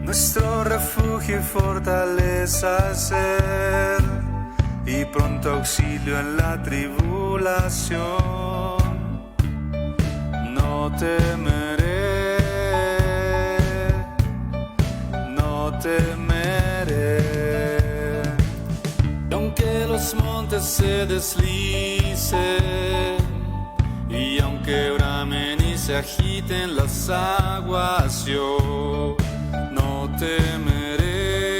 nuestro refugio y fortaleza ser, y pronto auxilio en la tribulación. No temeré, no temeré. Y aunque los montes se deslicen, y aunque bramen y se agiten las aguas, yo no temeré,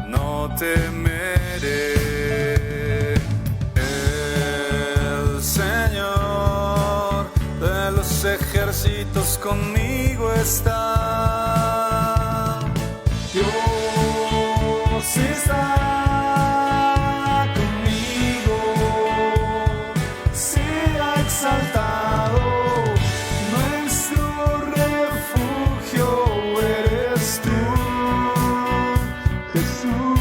no temeré. El Señor de los ejércitos conmigo está. Dios está. Exaltado, nuestro refugio eres tú, Jesús.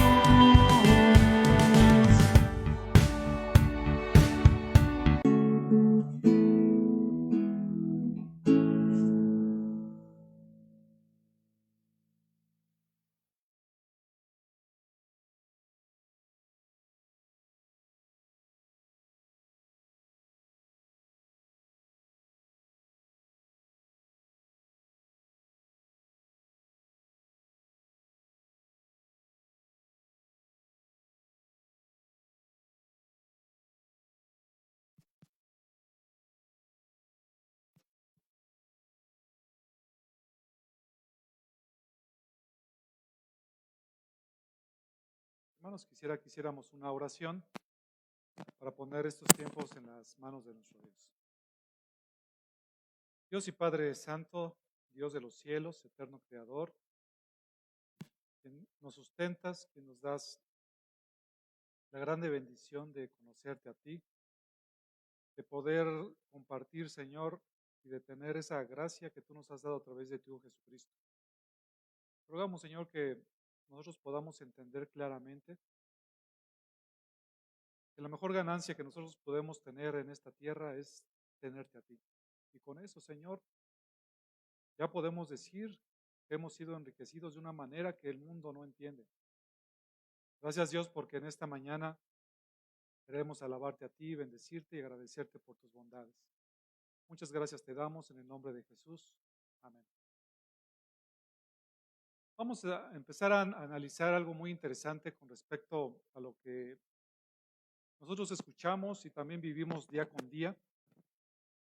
Hermanos, quisiéramos una oración para poner estos tiempos en las manos de nuestro Dios. Dios y Padre Santo, Dios de los cielos, eterno Creador, que nos sustentas, que nos das la grande bendición de conocerte a ti, de poder compartir, Señor, y de tener esa gracia que tú nos has dado a través de tu Hijo Jesucristo. Rogamos, Señor, que nosotros podamos entender claramente que la mejor ganancia que nosotros podemos tener en esta tierra es tenerte a ti. Y con eso, Señor, ya podemos decir que hemos sido enriquecidos de una manera que el mundo no entiende. Gracias, Dios, porque en esta mañana queremos alabarte a ti, bendecirte y agradecerte por tus bondades. Muchas gracias te damos en el nombre de Jesús. Amén. Vamos a empezar a analizar algo muy interesante con respecto a lo que nosotros escuchamos y también vivimos día con día.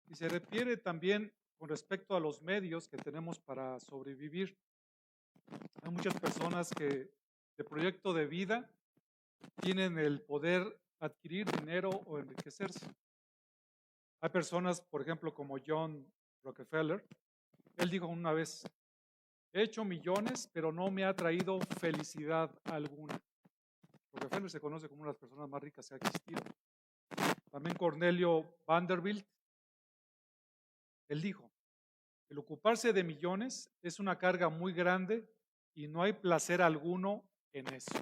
Y se refiere también con respecto a los medios que tenemos para sobrevivir. Hay muchas personas que de proyecto de vida tienen el poder adquirir dinero o enriquecerse. Hay personas, por ejemplo, como John Rockefeller. Él dijo una vez: he hecho millones, pero no me ha traído felicidad alguna. Rockefeller se conoce como una de las personas más ricas que ha existido. También Cornelio Vanderbilt, él dijo: el ocuparse de millones es una carga muy grande y no hay placer alguno en eso.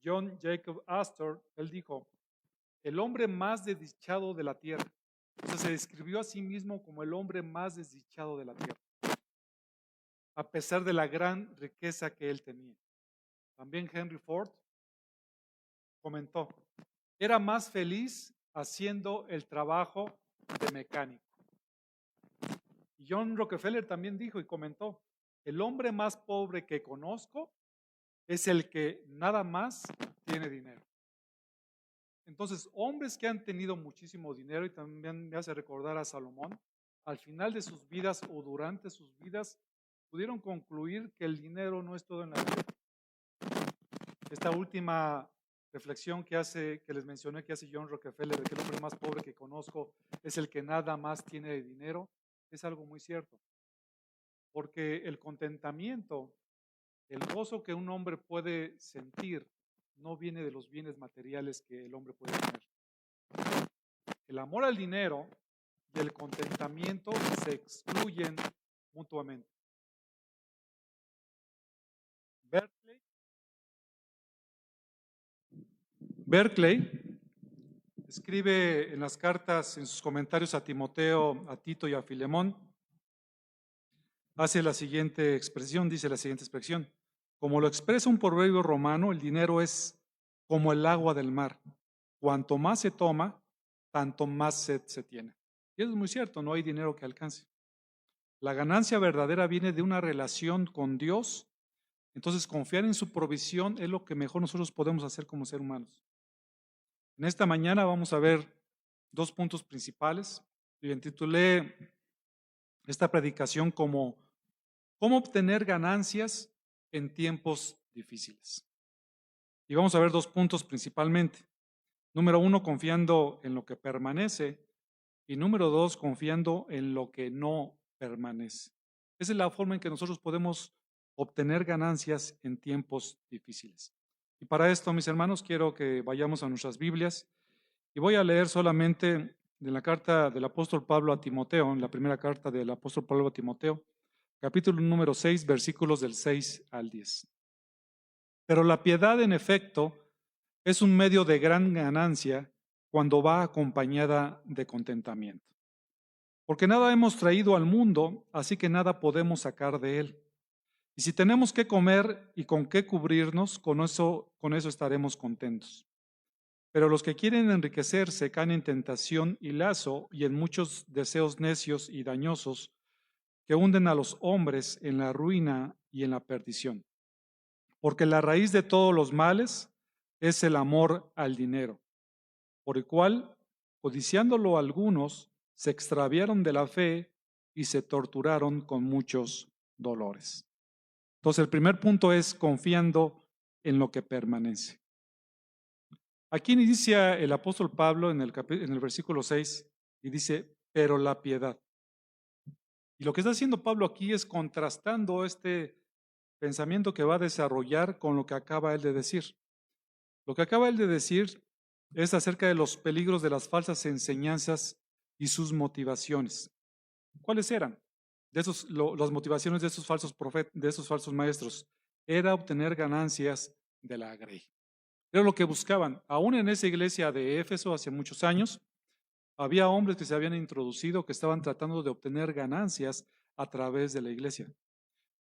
John Jacob Astor, él dijo: el hombre más desdichado de la tierra. O sea, se describió a sí mismo como el hombre más desdichado de la tierra, a pesar de la gran riqueza que él tenía. También Henry Ford comentó: era más feliz haciendo el trabajo de mecánico. Y John Rockefeller también dijo y comentó: el hombre más pobre que conozco es el que nada más tiene dinero. Entonces, hombres que han tenido muchísimo dinero, y también me hace recordar a Salomón, al final de sus vidas o durante sus vidas, pudieron concluir que el dinero no es todo en la vida. Esta última reflexión que les mencioné que hace John Rockefeller, de que el hombre más pobre que conozco es el que nada más tiene dinero, es algo muy cierto. Porque el contentamiento, el gozo que un hombre puede sentir, no viene de los bienes materiales que el hombre puede tener. El amor al dinero y el contentamiento se excluyen mutuamente. Berkeley escribe en las cartas, en sus comentarios a Timoteo, a Tito y a Filemón, hace la siguiente expresión, dice la siguiente expresión. Como lo expresa un proverbio romano, el dinero es como el agua del mar. Cuanto más se toma, tanto más sed se tiene. Y eso es muy cierto, no hay dinero que alcance. La ganancia verdadera viene de una relación con Dios. Entonces, confiar en su provisión es lo que mejor nosotros podemos hacer como seres humanos. En esta mañana vamos a ver dos puntos principales. Y intitulé esta predicación como ¿cómo obtener ganancias en tiempos difíciles? Y vamos a ver dos puntos principalmente. Número uno, confiando en lo que permanece. Y número dos, confiando en lo que no permanece. Esa es la forma en que nosotros podemos obtener ganancias en tiempos difíciles. Y para esto, mis hermanos, quiero que vayamos a nuestras Biblias y voy a leer solamente de la carta del apóstol Pablo a Timoteo, en la primera carta del apóstol Pablo a Timoteo, capítulo número 6, versículos del 6 al 10. Pero la piedad, en efecto, es un medio de gran ganancia cuando va acompañada de contentamiento. Porque nada hemos traído al mundo, así que nada podemos sacar de él. Y si tenemos que comer y con qué cubrirnos, con eso estaremos contentos. Pero los que quieren enriquecerse caen en tentación y lazo y en muchos deseos necios y dañosos que hunden a los hombres en la ruina y en la perdición. Porque la raíz de todos los males es el amor al dinero, por el cual, codiciándolo algunos, se extraviaron de la fe y se torturaron con muchos dolores. Entonces, el primer punto es confiando en lo que permanece. Aquí inicia el apóstol Pablo en el versículo 6 y dice, pero la piedad. Y lo que está haciendo Pablo aquí es contrastando este pensamiento que va a desarrollar con lo que acaba él de decir. Lo que acaba él de decir es acerca de los peligros de las falsas enseñanzas y sus motivaciones. ¿Cuáles eran? Las motivaciones de esos falsos profetas, de esos falsos maestros, era obtener ganancias de la grey. Era lo que buscaban. Aún en esa iglesia de Éfeso hace muchos años, había hombres que se habían introducido que estaban tratando de obtener ganancias a través de la iglesia.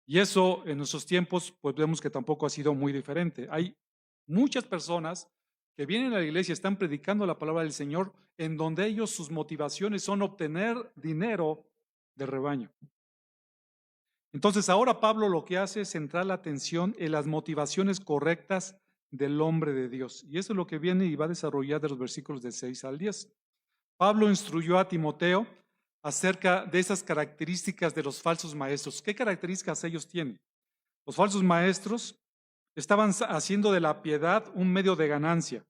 Y eso en nuestros tiempos, pues vemos que tampoco ha sido muy diferente. Hay muchas personas que vienen a la iglesia, están predicando la palabra del Señor, en donde ellos sus motivaciones son obtener dinero del rebaño. Entonces ahora Pablo lo que hace es centrar la atención en las motivaciones correctas del hombre de Dios. Y eso es lo que viene y va a desarrollar de los versículos de 6 al 10. Pablo instruyó a Timoteo acerca de esas características de los falsos maestros. ¿Qué características ellos tienen? Los falsos maestros estaban haciendo de la piedad un medio de ganancia.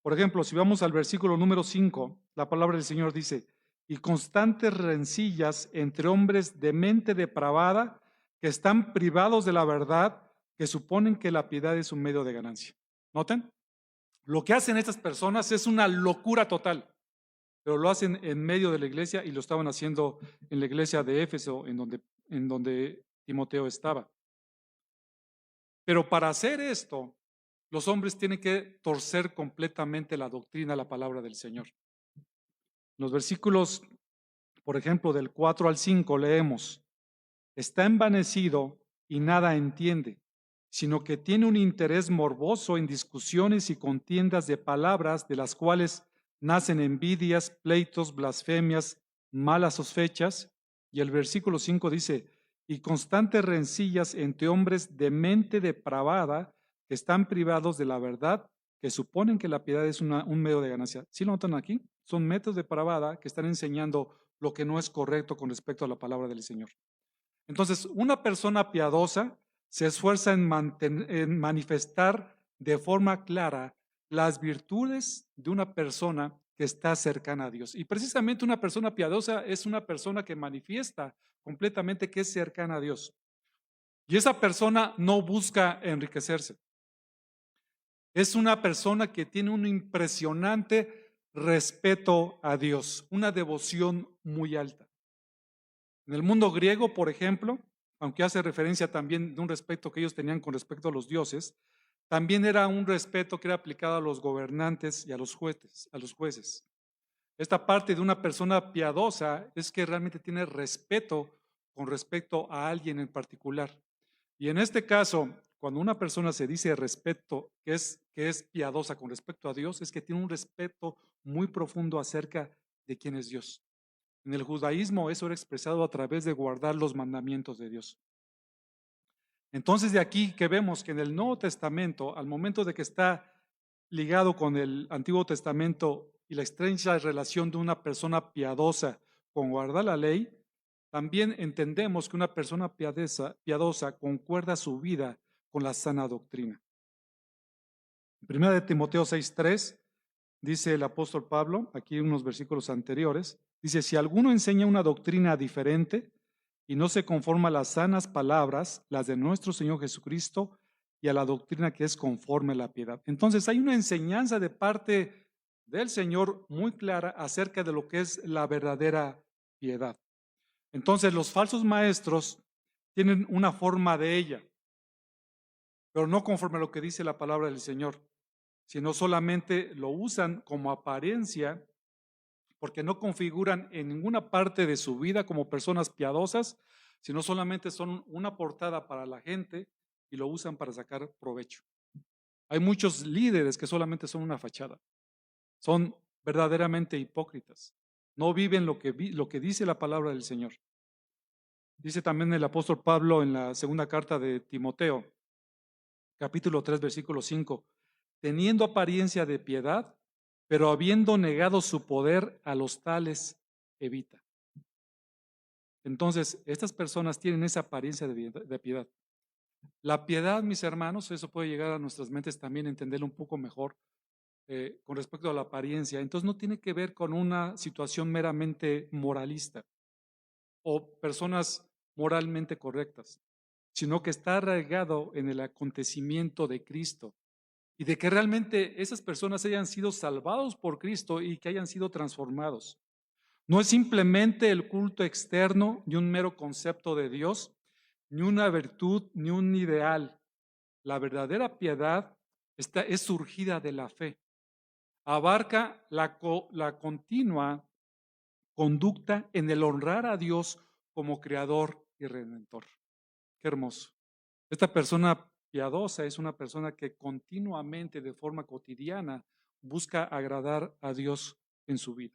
Por ejemplo, si vamos al versículo número 5, la palabra del Señor dice, y constantes rencillas entre hombres de mente depravada que están privados de la verdad, que suponen que la piedad es un medio de ganancia. ¿Noten? Lo que hacen estas personas es una locura total, pero lo hacen en medio de la iglesia y lo estaban haciendo en la iglesia de Éfeso, en donde Timoteo estaba. Pero para hacer esto, los hombres tienen que torcer completamente la doctrina, la palabra del Señor. Los versículos, por ejemplo, del 4 al 5 leemos, está envanecido y nada entiende, sino que tiene un interés morboso en discusiones y contiendas de palabras de las cuales nacen envidias, pleitos, blasfemias, malas sospechas. Y el versículo 5 dice, y constantes rencillas entre hombres de mente depravada que están privados de la verdad, que suponen que la piedad es un medio de ganancia. ¿Sí lo notan aquí? Son métodos depravada que están enseñando lo que no es correcto con respecto a la palabra del Señor. Entonces, una persona piadosa se esfuerza en manifestar de forma clara las virtudes de una persona que está cercana a Dios. Y precisamente una persona piadosa es una persona que manifiesta completamente que es cercana a Dios. Y esa persona no busca enriquecerse. Es una persona que tiene un impresionante respeto a Dios, una devoción muy alta. En el mundo griego, por ejemplo, aunque hace referencia también de un respeto que ellos tenían con respecto a los dioses, también era un respeto que era aplicado a los gobernantes y a los jueces. Esta parte de una persona piadosa es que realmente tiene respeto con respecto a alguien en particular. Y en este caso, cuando una persona se dice respeto, que es piadosa con respecto a Dios, es que tiene un respeto muy profundo acerca de quién es Dios. En el judaísmo eso era expresado a través de guardar los mandamientos de Dios. Entonces de aquí que vemos que en el Nuevo Testamento, al momento de que está ligado con el Antiguo Testamento y la estrecha relación de una persona piadosa con guardar la ley, también entendemos que una persona piadosa concuerda su vida con la sana doctrina. En 1 de Timoteo 6:3 dice el apóstol Pablo, aquí unos versículos anteriores, dice, si alguno enseña una doctrina diferente y no se conforma a las sanas palabras, las de nuestro Señor Jesucristo, y a la doctrina que es conforme a la piedad. Entonces hay una enseñanza de parte del Señor muy clara acerca de lo que es la verdadera piedad. Entonces los falsos maestros tienen una forma de ella, pero no conforme a lo que dice la palabra del Señor, sino solamente lo usan como apariencia, porque no configuran en ninguna parte de su vida como personas piadosas, sino solamente son una portada para la gente y lo usan para sacar provecho. Hay muchos líderes que solamente son una fachada, son verdaderamente hipócritas, no viven lo que dice la palabra del Señor. Dice también el apóstol Pablo en la segunda carta de Timoteo, capítulo 3, versículo 5, teniendo apariencia de piedad, pero habiendo negado su poder, a los tales evita. Entonces, estas personas tienen esa apariencia de piedad. La piedad, mis hermanos, eso puede llegar a nuestras mentes también, entenderlo un poco mejor con respecto a la apariencia. Entonces, no tiene que ver con una situación meramente moralista o personas moralmente correctas, sino que está arraigado en el acontecimiento de Cristo y de que realmente esas personas hayan sido salvados por Cristo y que hayan sido transformados. No es simplemente el culto externo ni un mero concepto de Dios, ni una virtud, ni un ideal. La verdadera piedad es surgida de la fe. Abarca la continua conducta en el honrar a Dios como creador y redentor. Qué hermoso. Esta persona piadosa es una persona que continuamente, de forma cotidiana, busca agradar a Dios en su vida.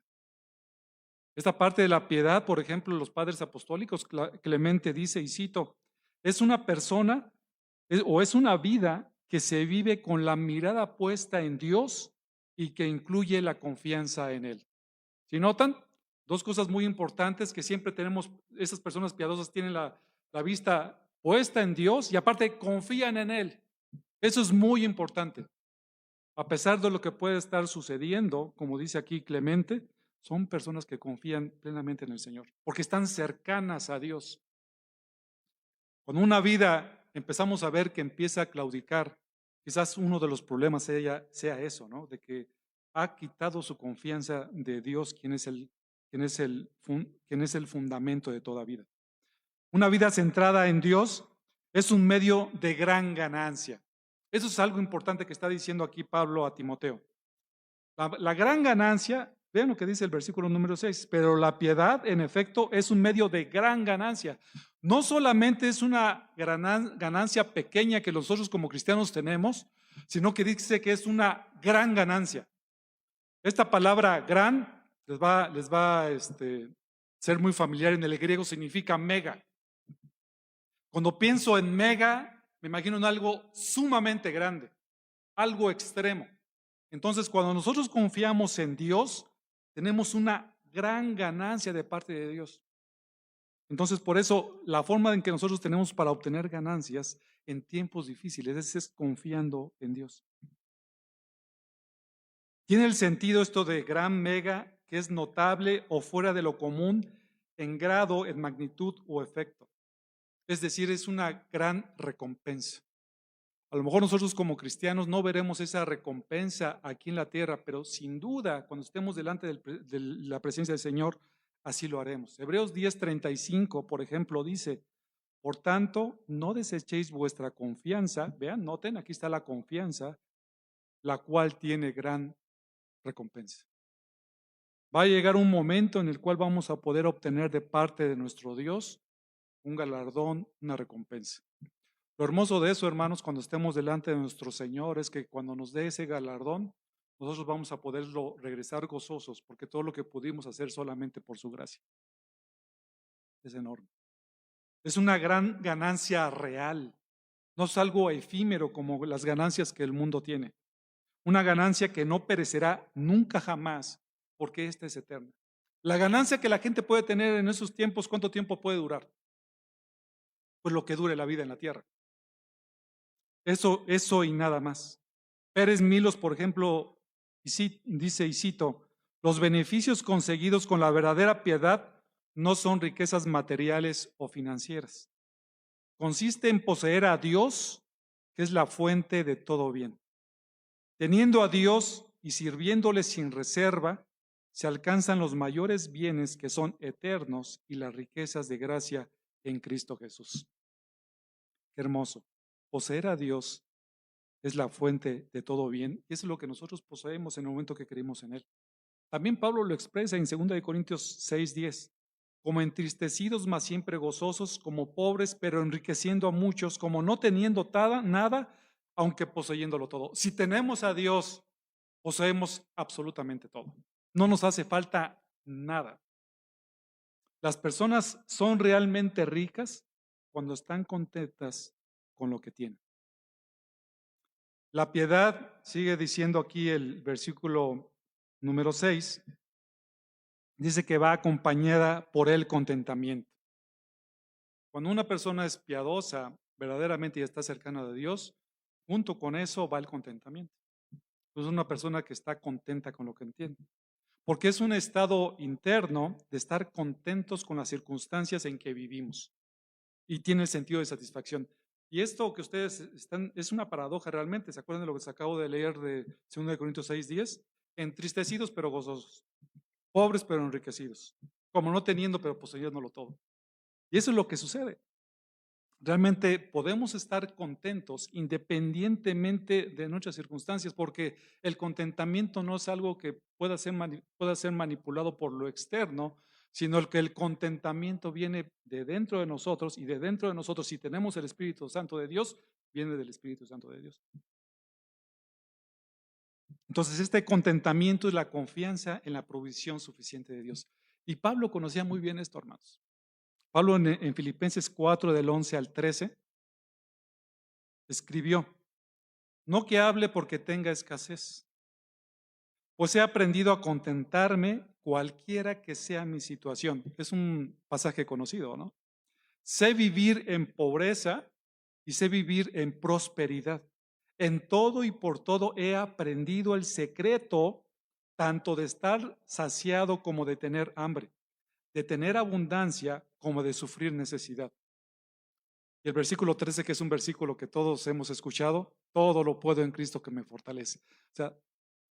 Esta parte de la piedad, por ejemplo, los padres apostólicos, Clemente dice, y cito, es una persona o es una vida que se vive con la mirada puesta en Dios y que incluye la confianza en Él. ¿Sí notan? Dos cosas muy importantes que siempre tenemos, esas personas piadosas tienen la vista puesta en Dios y aparte confían en Él. Eso es muy importante. A pesar de lo que puede estar sucediendo, como dice aquí Clemente, son personas que confían plenamente en el Señor, porque están cercanas a Dios. Cuando una vida empezamos a ver que empieza a claudicar, quizás uno de los problemas sea eso, ¿no? De que ha quitado su confianza de Dios, quien es el fundamento de toda vida. Una vida centrada en Dios es un medio de gran ganancia. Eso es algo importante que está diciendo aquí Pablo a Timoteo. La gran ganancia, vean lo que dice el versículo número 6, pero la piedad en efecto es un medio de gran ganancia. No solamente es una ganancia pequeña que nosotros como cristianos tenemos, sino que dice que es una gran ganancia. Esta palabra gran les va a ser muy familiar, en el griego significa mega. Cuando pienso en mega, me imagino en algo sumamente grande, algo extremo. Entonces, cuando nosotros confiamos en Dios, tenemos una gran ganancia de parte de Dios. Entonces, por eso, la forma en que nosotros tenemos para obtener ganancias en tiempos difíciles es confiando en Dios. Tiene el sentido esto de gran mega, que es notable o fuera de lo común en grado, en magnitud o efecto. Es decir, es una gran recompensa. A lo mejor nosotros como cristianos no veremos esa recompensa aquí en la tierra, pero sin duda cuando estemos delante de la presencia del Señor, así lo haremos. Hebreos 10:35, por ejemplo, dice, por tanto, no desechéis vuestra confianza, vean, noten, aquí está la confianza, la cual tiene gran recompensa. Va a llegar un momento en el cual vamos a poder obtener de parte de nuestro Dios un galardón, una recompensa. Lo hermoso de eso, hermanos, cuando estemos delante de nuestro Señor, es que cuando nos dé ese galardón, nosotros vamos a poderlo regresar gozosos, porque todo lo que pudimos hacer solamente por su gracia. Es enorme. Es una gran ganancia real, no es algo efímero como las ganancias que el mundo tiene. Una ganancia que no perecerá nunca jamás, porque esta es eterna. La ganancia que la gente puede tener en esos tiempos, ¿cuánto tiempo puede durar? Pues lo que dure la vida en la tierra. Eso y nada más. Pérez Milos, por ejemplo, dice, y cito, los beneficios conseguidos con la verdadera piedad no son riquezas materiales o financieras. Consiste en poseer a Dios, que es la fuente de todo bien. Teniendo a Dios y sirviéndole sin reserva, se alcanzan los mayores bienes que son eternos y las riquezas de gracia en Cristo Jesús. Qué hermoso. Poseer a Dios es la fuente de todo bien y eso es lo que nosotros poseemos en el momento que creemos en Él. También Pablo lo expresa en 2 Corintios 6:10, como entristecidos mas siempre gozosos, como pobres pero enriqueciendo a muchos, como no teniendo nada, aunque poseyéndolo todo. Si tenemos a Dios, poseemos absolutamente todo. No nos hace falta nada. Las personas son realmente ricas cuando están contentas con lo que tienen. La piedad, sigue diciendo aquí el versículo número 6, dice que va acompañada por el contentamiento. Cuando una persona es piadosa verdaderamente y está cercana de Dios, junto con eso va el contentamiento. Es una persona que está contenta con lo que entiende. Porque es un estado interno de estar contentos con las circunstancias en que vivimos y tiene el sentido de satisfacción. Y esto que ustedes están, es una paradoja realmente. ¿Se acuerdan de lo que les acabo de leer de 2 Corintios 6:10? Entristecidos pero gozosos, pobres pero enriquecidos, como no teniendo pero poseyéndolo todo. Y eso es lo que sucede. Realmente podemos estar contentos independientemente de nuestras circunstancias, porque el contentamiento no es algo que pueda ser manipulado por lo externo, sino que el contentamiento viene de dentro de nosotros y de dentro de nosotros, si tenemos el Espíritu Santo de Dios, viene del Espíritu Santo de Dios. Entonces, este contentamiento es la confianza en la provisión suficiente de Dios. Y Pablo conocía muy bien esto, hermanos. Pablo en Filipenses 4, del 11 al 13, escribió: no que hable porque tenga escasez, pues he aprendido a contentarme cualquiera que sea mi situación. Es un pasaje conocido, ¿no? Sé vivir en pobreza y sé vivir en prosperidad. En todo y por todo he aprendido el secreto tanto de estar saciado como de tener hambre, de tener abundancia como de sufrir necesidad. Y el versículo 13, que es un versículo que todos hemos escuchado, todo lo puedo en Cristo que me fortalece. O sea,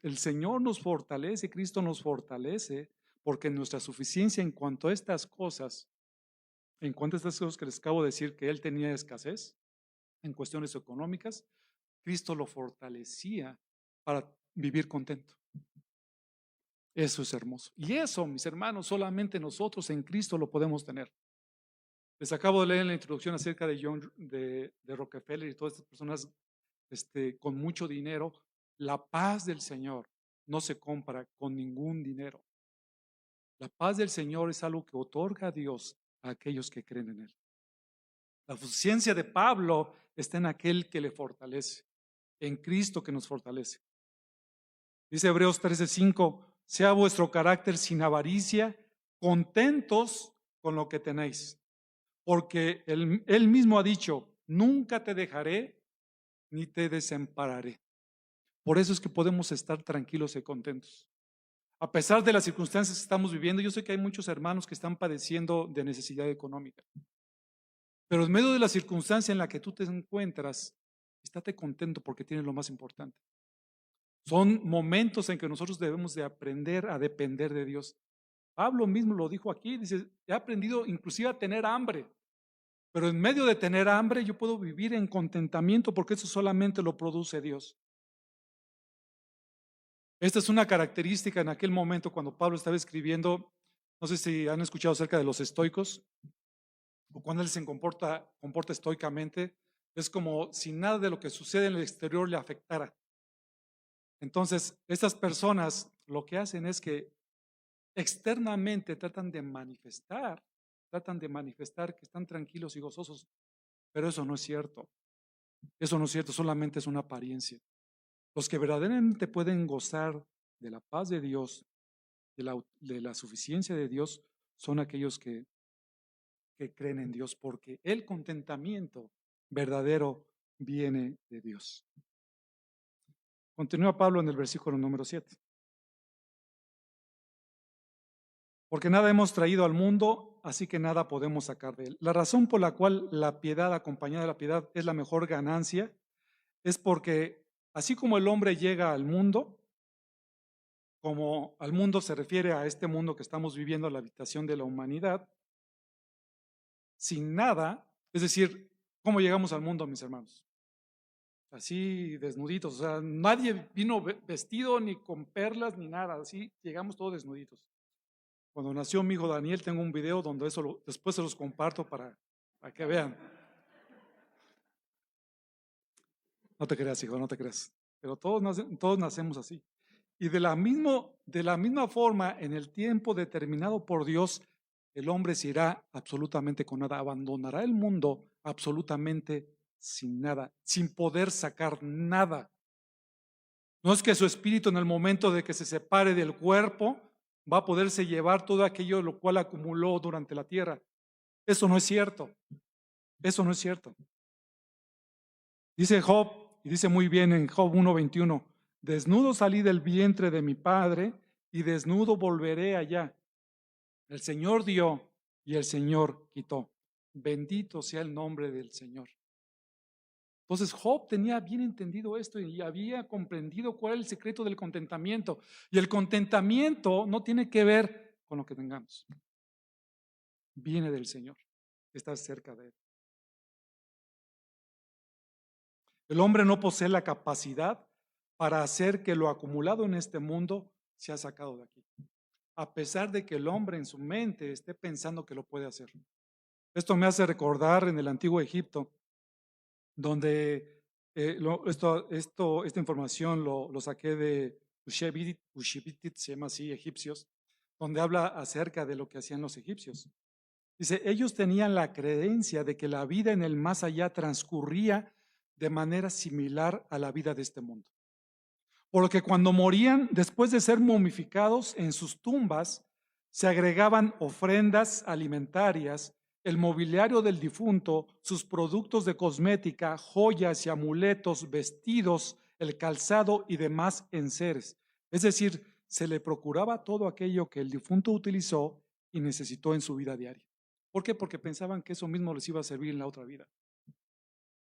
el Señor nos fortalece, Cristo nos fortalece, porque nuestra suficiencia en cuanto a estas cosas, que les acabo de decir que Él tenía escasez en cuestiones económicas, Cristo lo fortalecía para vivir contento. Eso es hermoso. Y eso, mis hermanos, solamente nosotros en Cristo lo podemos tener. Les acabo de leer en la introducción acerca de Rockefeller y todas estas personas con mucho dinero. La paz del Señor no se compra con ningún dinero. La paz del Señor es algo que otorga a Dios a aquellos que creen en Él. La suficiencia de Pablo está en aquel que le fortalece, en Cristo que nos fortalece. Dice Hebreos 13:5, sea vuestro carácter sin avaricia, contentos con lo que tenéis. Porque él mismo ha dicho, nunca te dejaré ni te desampararé. Por eso es que podemos estar tranquilos y contentos. A pesar de las circunstancias que estamos viviendo, yo sé que hay muchos hermanos que están padeciendo de necesidad económica. Pero en medio de la circunstancia en la que tú te encuentras, estate contento porque tienes lo más importante. Son momentos en que nosotros debemos de aprender a depender de Dios. Pablo mismo lo dijo aquí, dice, he aprendido inclusive a tener hambre. Pero en medio de tener hambre yo puedo vivir en contentamiento porque eso solamente lo produce Dios. Esta es una característica en aquel momento cuando Pablo estaba escribiendo, no sé si han escuchado acerca de los estoicos. o cuando él se comporta estoicamente, es como si nada de lo que sucede en el exterior le afectara. Entonces, estas personas lo que hacen es que externamente tratan de manifestar que están tranquilos y gozosos, pero eso no es cierto. Eso no es cierto, solamente es una apariencia. Los que verdaderamente pueden gozar de la paz de Dios, de la suficiencia de Dios, son aquellos que creen en Dios, porque el contentamiento verdadero viene de Dios. Continúa Pablo en el versículo número 7. Porque nada hemos traído al mundo, así que nada podemos sacar de él. La razón por la cual la piedad acompañada de la piedad es la mejor ganancia es porque así como el hombre llega al mundo, como al mundo se refiere a este mundo que estamos viviendo, la habitación de la humanidad, sin nada, es decir, ¿cómo llegamos al mundo, mis hermanos? Así desnuditos, o sea, nadie vino vestido ni con perlas ni nada, así llegamos todos desnuditos. Cuando nació mi hijo Daniel, tengo un video donde después se los comparto para que vean. No te creas, hijo, no te creas. Pero todos nacemos así. Y de la misma forma, en el tiempo determinado por Dios, el hombre se irá absolutamente con nada, abandonará el mundo absolutamente sin nada, sin poder sacar nada. No es que su espíritu en el momento de que se separe del cuerpo va a poderse llevar todo aquello lo cual acumuló durante la tierra. Eso no es cierto. Eso no es cierto. Dice Job, y dice muy bien en Job 1:21, desnudo salí del vientre de mi padre y desnudo volveré allá. El Señor dio y el Señor quitó. Bendito sea el nombre del Señor. Entonces Job tenía bien entendido esto y había comprendido cuál es el secreto del contentamiento. Y el contentamiento no tiene que ver con lo que tengamos. Viene del Señor, está cerca de Él. El hombre no posee la capacidad para hacer que lo acumulado en este mundo sea sacado de aquí, a pesar de que el hombre en su mente esté pensando que lo puede hacer. Esto me hace recordar en el antiguo Egipto, donde esta información lo saqué de Ushibitit, se llama así, egipcios, donde habla acerca de lo que hacían los egipcios. Dice, ellos tenían la creencia de que la vida en el más allá transcurría de manera similar a la vida de este mundo. Por lo que cuando morían, después de ser momificados en sus tumbas, se agregaban ofrendas alimentarias, el mobiliario del difunto, sus productos de cosmética, joyas y amuletos, vestidos, el calzado y demás enseres. Es decir, se le procuraba todo aquello que el difunto utilizó y necesitó en su vida diaria. ¿Por qué? Porque pensaban que eso mismo les iba a servir en la otra vida.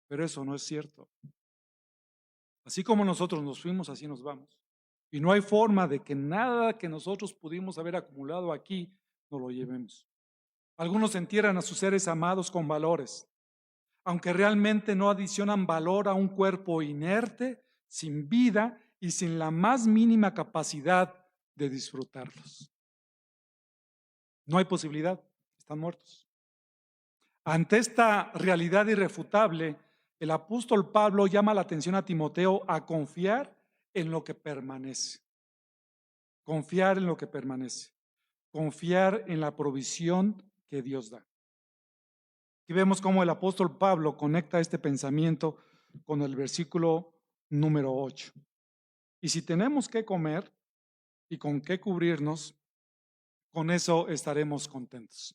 Pero eso no es cierto. Así como nosotros nos fuimos, así nos vamos. Y no hay forma de que nada que nosotros pudimos haber acumulado aquí nos lo llevemos. Algunos entierran a sus seres amados con valores, aunque realmente no adicionan valor a un cuerpo inerte, sin vida y sin la más mínima capacidad de disfrutarlos. No hay posibilidad, están muertos. Ante esta realidad irrefutable, el apóstol Pablo llama la atención a Timoteo a confiar en lo que permanece. Confiar en lo que permanece. Confiar en la provisión que Dios da. Y vemos cómo el apóstol Pablo conecta este pensamiento con el versículo número 8. Y si tenemos que comer y con qué cubrirnos, con eso estaremos contentos.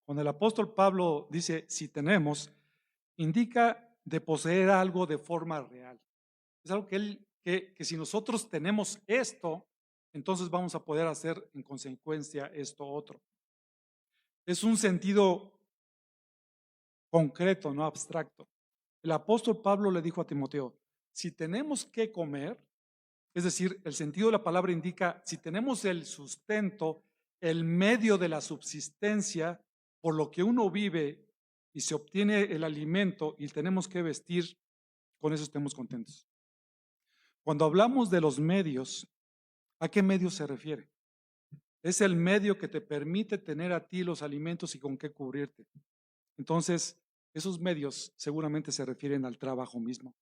Cuando el apóstol Pablo dice si tenemos, indica de poseer algo de forma real. Es algo que si nosotros tenemos esto, entonces vamos a poder hacer en consecuencia esto otro. Es un sentido concreto, no abstracto. El apóstol Pablo le dijo a Timoteo, si tenemos que comer, es decir, el sentido de la palabra indica, si tenemos el sustento, el medio de la subsistencia, por lo que uno vive y se obtiene el alimento y tenemos que vestir, con eso estemos contentos. Cuando hablamos de los medios, ¿a qué medios se refiere? Es el medio que te permite tener a ti los alimentos y con qué cubrirte. Entonces, esos medios seguramente se refieren al trabajo mismo.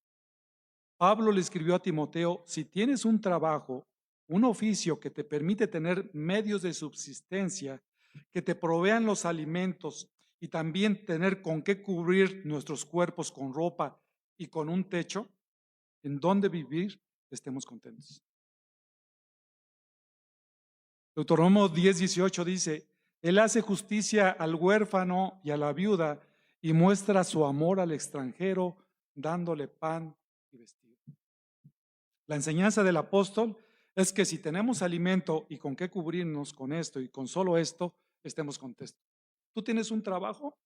Pablo le escribió a Timoteo: si tienes un trabajo, un oficio que te permite tener medios de subsistencia, que te provean los alimentos y también tener con qué cubrir nuestros cuerpos con ropa y con un techo en donde vivir, estemos contentos. Deuteronomio 10:18 dice: Él hace justicia al huérfano y a la viuda y muestra su amor al extranjero, dándole pan y vestido. La enseñanza del apóstol es que si tenemos alimento y con qué cubrirnos con esto y con solo esto, estemos contentos. Tú tienes un trabajo,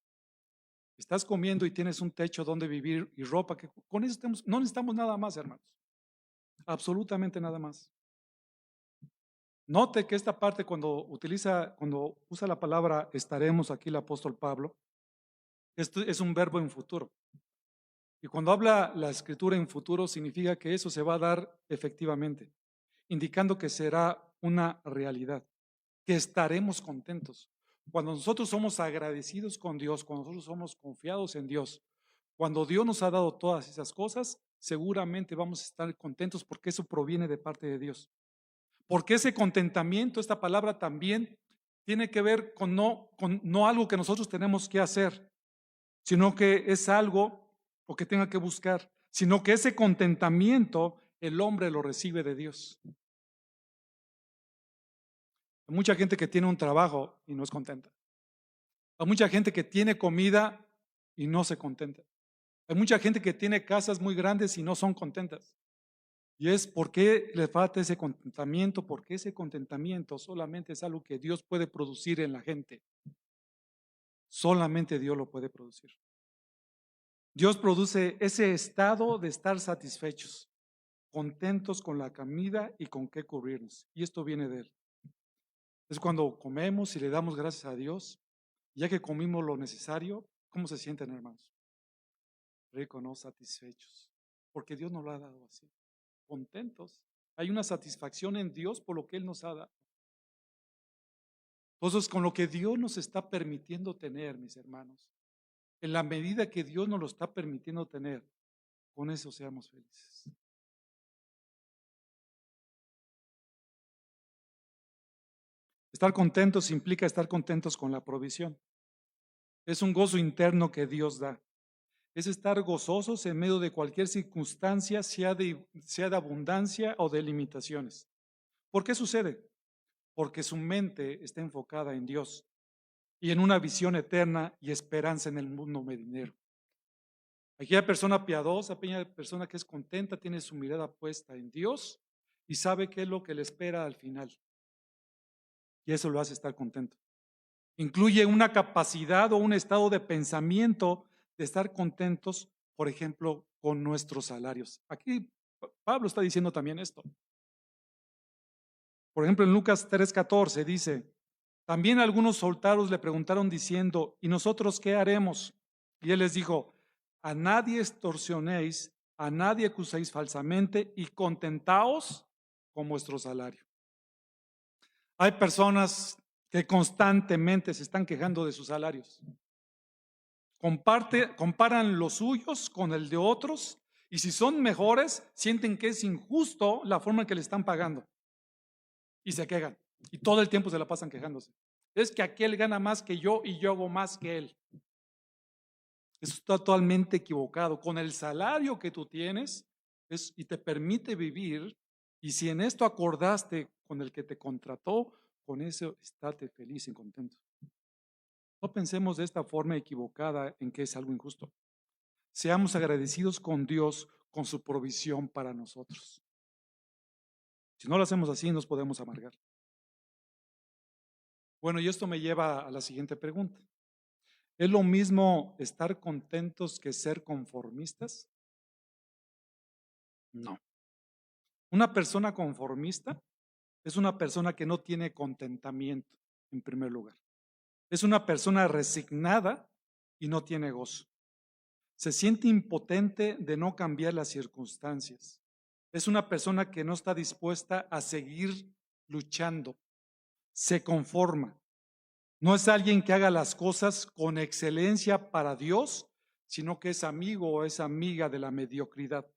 estás comiendo y tienes un techo donde vivir y ropa, que con eso estamos, no necesitamos nada más, hermanos. Absolutamente nada más. Note que esta parte cuando usa la palabra estaremos, aquí el apóstol Pablo, esto es un verbo en futuro. Y cuando habla la escritura en futuro significa que eso se va a dar efectivamente, indicando que será una realidad, que estaremos contentos. Cuando nosotros somos agradecidos con Dios, cuando nosotros somos confiados en Dios, cuando Dios nos ha dado todas esas cosas, seguramente vamos a estar contentos porque eso proviene de parte de Dios. Porque ese contentamiento, esta palabra también tiene que ver con no algo que nosotros tenemos que hacer, sino que es algo o que tenga que buscar, sino que ese contentamiento el hombre lo recibe de Dios. Hay mucha gente que tiene un trabajo y no es contenta. Hay mucha gente que tiene comida y no se contenta. Hay mucha gente que tiene casas muy grandes y no son contentas. Y es porque le falta ese contentamiento, porque ese contentamiento solamente es algo que Dios puede producir en la gente. Solamente Dios lo puede producir. Dios produce ese estado de estar satisfechos, contentos con la comida y con qué cubrirnos. Y esto viene de Él. Es cuando comemos y le damos gracias a Dios, ya que comimos lo necesario, ¿cómo se sienten, hermanos? Ricos, ¿no? Satisfechos. Porque Dios nos lo ha dado así. Contentos. Hay una satisfacción en Dios por lo que Él nos ha dado. Entonces, con lo que Dios nos está permitiendo tener, mis hermanos, en la medida que Dios nos lo está permitiendo tener, con eso seamos felices. Estar contentos implica estar contentos con la provisión. Es un gozo interno que Dios da. Es estar gozosos en medio de cualquier circunstancia, sea de abundancia o de limitaciones. ¿Por qué sucede? Porque su mente está enfocada en Dios y en una visión eterna y esperanza en el mundo venidero. Aquella persona piadosa, aquella persona que es contenta, tiene su mirada puesta en Dios y sabe qué es lo que le espera al final. Y eso lo hace estar contento. Incluye una capacidad o un estado de pensamiento de estar contentos, por ejemplo, con nuestros salarios. Aquí Pablo está diciendo también esto. Por ejemplo, en Lucas 3:14 dice: también algunos soldados le preguntaron diciendo: ¿y nosotros qué haremos? Y él les dijo: a nadie extorsionéis, a nadie acuséis falsamente y contentaos con vuestro salario. Hay personas que constantemente se están quejando de sus salarios. Comparan los suyos con el de otros y si son mejores, sienten que es injusto la forma en que le están pagando y se quejan y todo el tiempo se la pasan quejándose. Es que aquel gana más que yo y yo hago más que él. Eso está totalmente equivocado. Con el salario que tú tienes y te permite vivir, y si en esto acordaste con el que te contrató, con eso estate feliz y contento. No pensemos de esta forma equivocada en que es algo injusto. Seamos agradecidos con Dios, con su provisión para nosotros. Si no lo hacemos así, nos podemos amargar. Bueno, y esto me lleva a la siguiente pregunta. ¿Es lo mismo estar contentos que ser conformistas? No. Una persona conformista es una persona que no tiene contentamiento, en primer lugar. Es una persona resignada y no tiene gozo. Se siente impotente de no cambiar las circunstancias. Es una persona que no está dispuesta a seguir luchando. se conforma. No es alguien que haga las cosas con excelencia para Dios, sino que es amigo o es amiga de la mediocridad.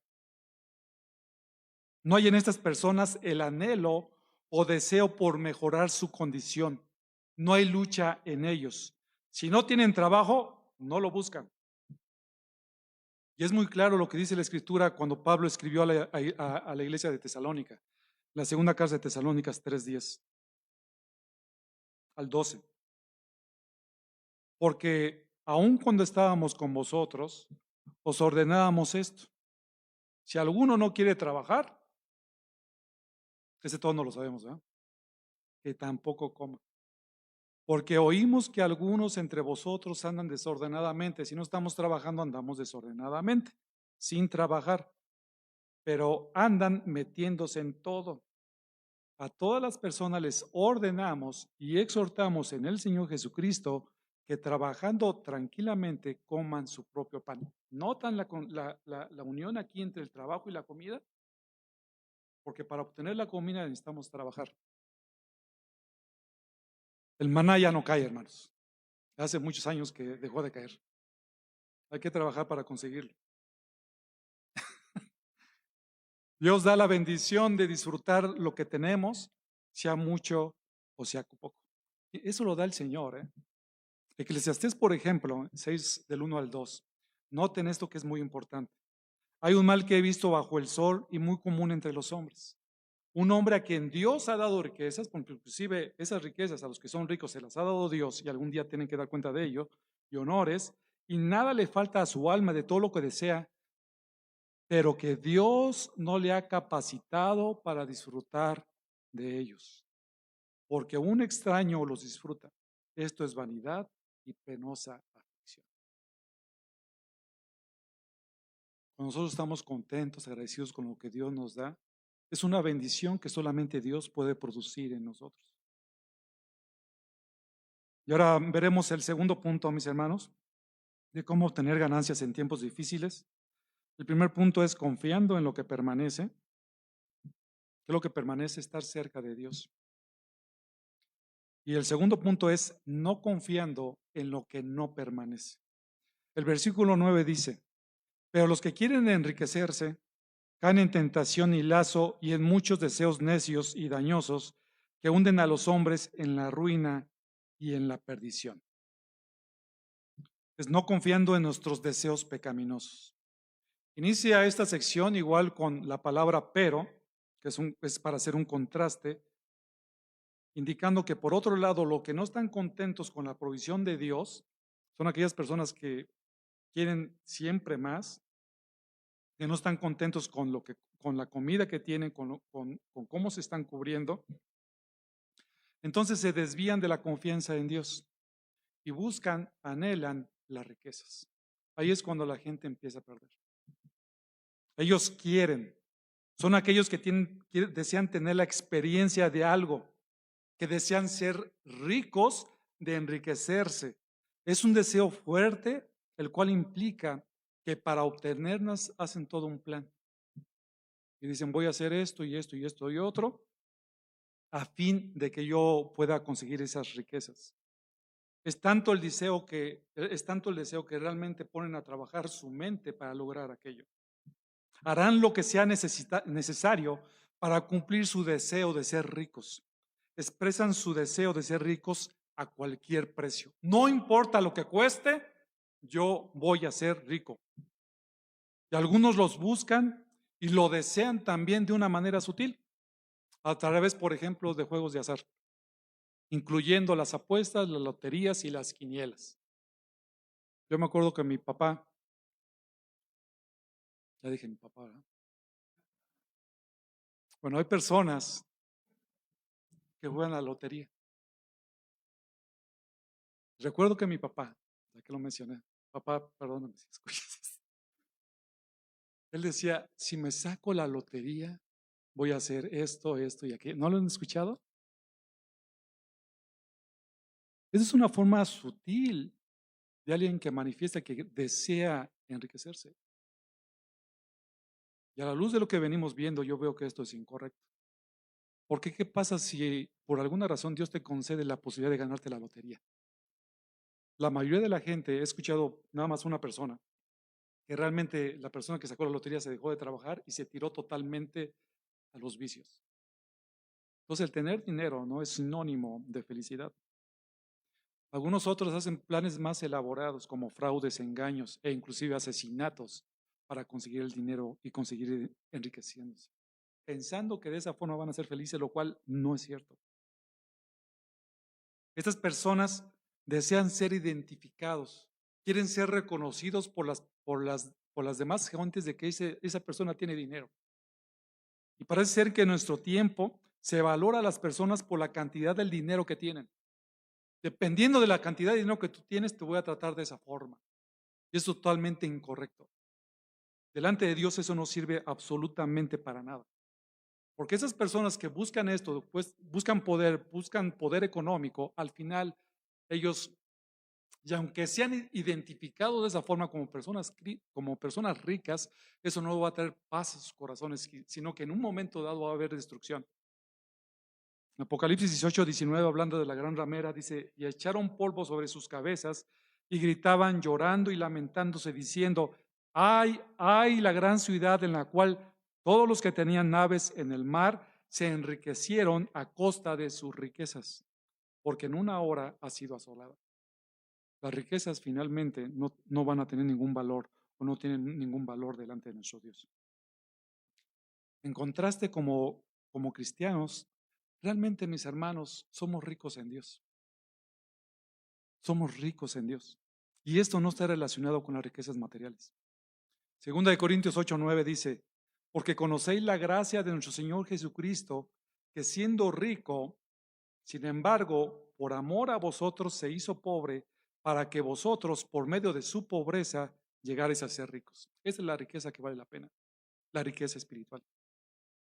No hay en estas personas el anhelo o deseo por mejorar su condición. No hay lucha en ellos. Si no tienen trabajo, no lo buscan. Y es muy claro lo que dice la Escritura cuando Pablo escribió a la iglesia de Tesalónica, la segunda carta de Tesalónicas 3:10 al 12. Porque aun cuando estábamos con vosotros, os ordenábamos esto. Si alguno no quiere trabajar, ese todo no lo sabemos, ¿verdad? Que tampoco coma. Porque oímos que algunos entre vosotros andan desordenadamente. Si no estamos trabajando, andamos desordenadamente, sin trabajar. Pero andan metiéndose en todo. A todas las personas les ordenamos y exhortamos en el Señor Jesucristo que trabajando tranquilamente coman su propio pan. ¿Notan la unión aquí entre el trabajo y la comida? Porque para obtener la comida necesitamos trabajar. El maná ya no cae, hermanos. Hace muchos años que dejó de caer. Hay que trabajar para conseguirlo. Dios da la bendición de disfrutar lo que tenemos, sea mucho o sea poco. Eso lo da el Señor, ¿eh? Eclesiastés, por ejemplo, 6 del 1 al 2. Noten esto que es muy importante. Hay un mal que he visto bajo el sol y muy común entre los hombres. Un hombre a quien Dios ha dado riquezas, porque inclusive esas riquezas a los que son ricos se las ha dado Dios y algún día tienen que dar cuenta de ello, y honores, y nada le falta a su alma de todo lo que desea, pero que Dios no le ha capacitado para disfrutar de ellos, porque un extraño los disfruta. Esto es vanidad y penosa aflicción. Cuando nosotros estamos contentos, agradecidos con lo que Dios nos da, es una bendición que solamente Dios puede producir en nosotros. Y ahora veremos el segundo punto, mis hermanos, de cómo obtener ganancias en tiempos difíciles. El primer punto es confiando en lo que permanece. ¿Qué es lo que permanece? Estar cerca de Dios. Y el segundo punto es no confiando en lo que no permanece. El versículo 9 dice, pero los que quieren enriquecerse caen en tentación y lazo y en muchos deseos necios y dañosos que hunden a los hombres en la ruina y en la perdición. Es no confiando en nuestros deseos pecaminosos. Inicia esta sección igual con la palabra pero, que es para hacer un contraste, indicando que por otro lado, lo que no están contentos con la provisión de Dios son aquellas personas que quieren siempre más, que no están contentos con la comida que tienen, con cómo se están cubriendo. Entonces se desvían de la confianza en Dios y buscan, anhelan las riquezas. Ahí es cuando la gente empieza a perder. Ellos quieren, son aquellos que desean tener la experiencia de algo, que desean ser ricos, de enriquecerse. Es un deseo fuerte, el cual implica que para obtenerlas hacen todo un plan. Y dicen, voy a hacer esto y esto y esto y otro, a fin de que yo pueda conseguir esas riquezas. Es tanto el deseo que realmente ponen a trabajar su mente para lograr aquello. Harán lo que sea necesario para cumplir su deseo de ser ricos. Expresan su deseo de ser ricos a cualquier precio. No importa lo que cueste, yo voy a ser rico. Y algunos los buscan y lo desean también de una manera sutil, a través, por ejemplo, de juegos de azar, incluyendo las apuestas, las loterías y las quinielas. Yo me acuerdo que mi papá, ya dije mi papá, ¿verdad? Bueno, hay personas que juegan a la lotería. Recuerdo que mi papá, ya que lo mencioné, papá, perdóname si escuchas, él decía, si me saco la lotería, voy a hacer esto, esto y aquello. ¿No lo han escuchado? Esa es una forma sutil de alguien que manifiesta que desea enriquecerse. Y a la luz de lo que venimos viendo, yo veo que esto es incorrecto. Porque ¿qué pasa si por alguna razón Dios te concede la posibilidad de ganarte la lotería? La mayoría de la gente, he escuchado nada más una persona, que realmente la persona que sacó la lotería se dejó de trabajar y se tiró totalmente a los vicios. Entonces, el tener dinero no es sinónimo de felicidad. Algunos otros hacen planes más elaborados como fraudes, engaños e inclusive asesinatos para conseguir el dinero y conseguir enriqueciéndose, pensando que de esa forma van a ser felices, lo cual no es cierto. Estas personas desean ser identificados, quieren ser reconocidos por las demás gentes de que esa persona tiene dinero. Y parece ser que en nuestro tiempo se valora a las personas por la cantidad del dinero que tienen. Dependiendo de la cantidad de dinero que tú tienes, te voy a tratar de esa forma. Y es totalmente incorrecto. Delante de Dios eso no sirve absolutamente para nada. Porque esas personas que buscan esto, pues buscan poder económico, al final ellos, y aunque sean identificados de esa forma como personas ricas, eso no va a traer paz a sus corazones, sino que en un momento dado va a haber destrucción. En Apocalipsis 18:19, hablando de la gran ramera, dice, y echaron polvo sobre sus cabezas y gritaban llorando y lamentándose, diciendo, ay, ay, la gran ciudad en la cual todos los que tenían naves en el mar se enriquecieron a costa de sus riquezas, porque en una hora ha sido asolada. Las riquezas finalmente no van a tener ningún valor o no tienen ningún valor delante de nuestro Dios. En contraste, como cristianos, realmente, mis hermanos, somos ricos en Dios. Somos ricos en Dios. Y esto no está relacionado con las riquezas materiales. Segunda de Corintios 8:9 dice, porque conocéis la gracia de nuestro Señor Jesucristo, que siendo rico, sin embargo, por amor a vosotros se hizo pobre, para que vosotros, por medio de su pobreza, llegarais a ser ricos. Esa es la riqueza que vale la pena, la riqueza espiritual.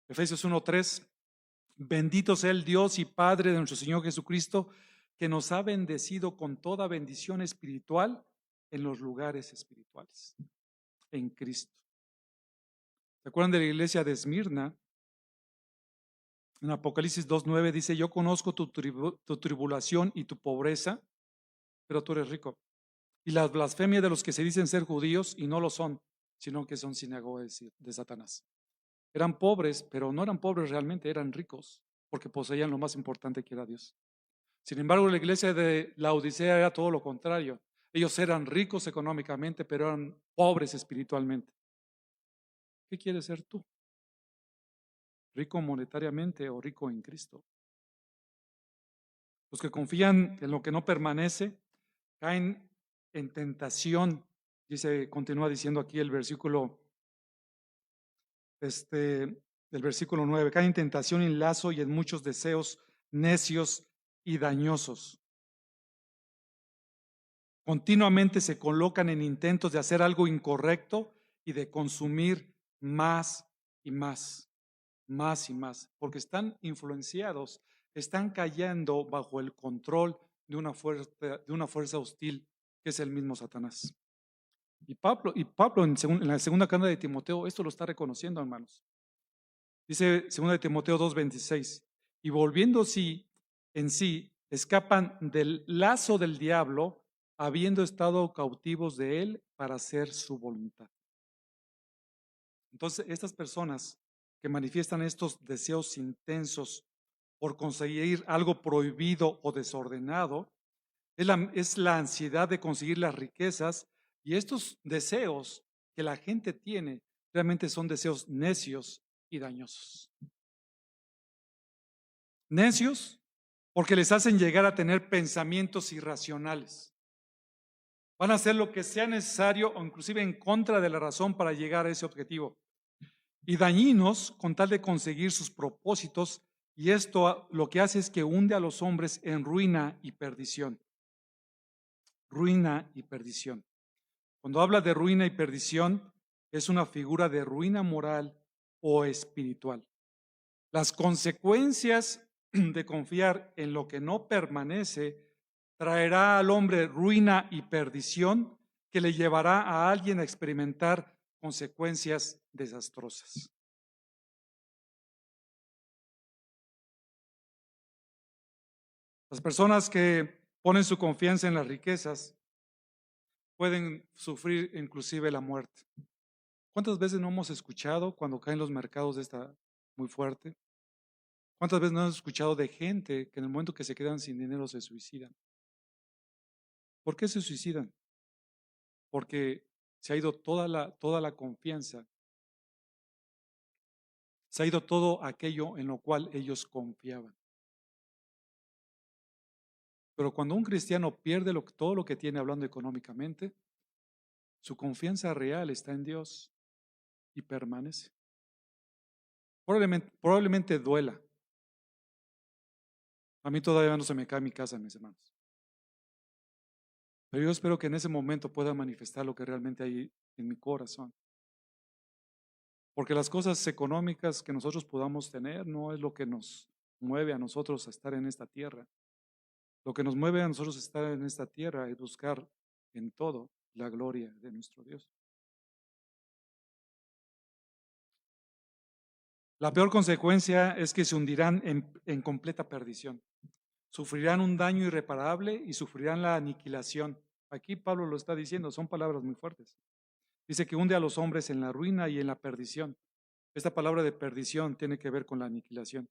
Efesios 1:3, bendito sea el Dios y Padre de nuestro Señor Jesucristo, que nos ha bendecido con toda bendición espiritual en los lugares espirituales, en Cristo. ¿Se acuerdan de la iglesia de Esmirna? En Apocalipsis 2:9 dice, yo conozco tu tribulación y tu pobreza, pero tú eres rico. Y la blasfemia de los que se dicen ser judíos y no lo son, sino que son sinagogas de Satanás. Eran pobres, pero no eran pobres realmente, eran ricos, porque poseían lo más importante que era Dios. Sin embargo, la iglesia de la Odisea era todo lo contrario. Ellos eran ricos económicamente, pero eran pobres espiritualmente. ¿Qué quieres ser tú? ¿Rico monetariamente o rico en Cristo? Los que confían en lo que no permanece caen en tentación. Continúa diciendo aquí el versículo, el versículo 9, caen en tentación, en lazo y en muchos deseos necios y dañosos. Continuamente se colocan en intentos de hacer algo incorrecto y de consumir más y más, más y más, porque están influenciados, están cayendo bajo el control de una fuerza hostil que es el mismo Satanás. Y Pablo en la segunda carta de Timoteo esto lo está reconociendo, hermanos. Dice 2 de Timoteo 2:26, y volviendo en sí, escapan del lazo del diablo, habiendo estado cautivos de él para hacer su voluntad. Entonces, estas personas que manifiestan estos deseos intensos por conseguir algo prohibido o desordenado, es la ansiedad de conseguir las riquezas, y estos deseos que la gente tiene realmente son deseos necios y dañosos. Necios porque les hacen llegar a tener pensamientos irracionales. Van a hacer lo que sea necesario o inclusive en contra de la razón para llegar a ese objetivo. Y dañinos con tal de conseguir sus propósitos, y esto lo que hace es que hunde a los hombres en ruina y perdición. Ruina y perdición. Cuando habla de ruina y perdición, es una figura de ruina moral o espiritual. Las consecuencias de confiar en lo que no permanece traerá al hombre ruina y perdición que le llevará a alguien a experimentar consecuencias desastrosas. Las personas que ponen su confianza en las riquezas pueden sufrir inclusive la muerte. ¿Cuántas veces no hemos escuchado cuando caen los mercados de esta muy fuerte? ¿Cuántas veces no hemos escuchado de gente que en el momento que se quedan sin dinero se suicidan? ¿Por qué se suicidan? Porque se ha ido toda la confianza, se ha ido todo aquello en lo cual ellos confiaban. Pero cuando un cristiano pierde todo lo que tiene hablando económicamente, su confianza real está en Dios y permanece. Probablemente duela. A mí todavía no se me cae mi casa, mis hermanos. Pero yo espero que en ese momento pueda manifestar lo que realmente hay en mi corazón. Porque las cosas económicas que nosotros podamos tener no es lo que nos mueve a nosotros a estar en esta tierra. Lo que nos mueve a nosotros a estar en esta tierra es buscar en todo la gloria de nuestro Dios. La peor consecuencia es que se hundirán en completa perdición. Sufrirán un daño irreparable y sufrirán la aniquilación. Aquí Pablo lo está diciendo, son palabras muy fuertes. Dice que hunde a los hombres en la ruina y en la perdición. Esta palabra de perdición tiene que ver con la aniquilación.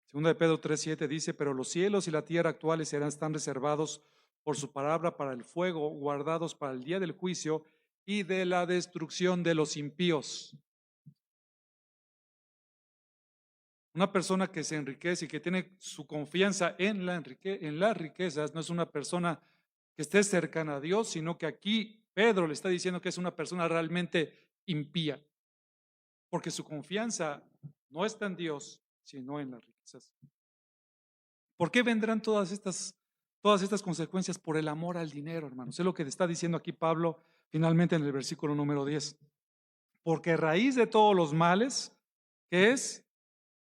Segunda de Pedro 3:7 dice, pero los cielos y la tierra actuales están reservados por su palabra para el fuego, guardados para el día del juicio y de la destrucción de los impíos. Una persona que se enriquece y que tiene su confianza en las riquezas no es una persona que esté cercana a Dios, sino que aquí Pedro le está diciendo que es una persona realmente impía, porque su confianza no está en Dios, sino en las riquezas. ¿Por qué vendrán todas estas consecuencias? Por el amor al dinero, hermanos. Es lo que está diciendo aquí Pablo finalmente en el versículo número 10. Porque raíz de todos los males, ¿qué es?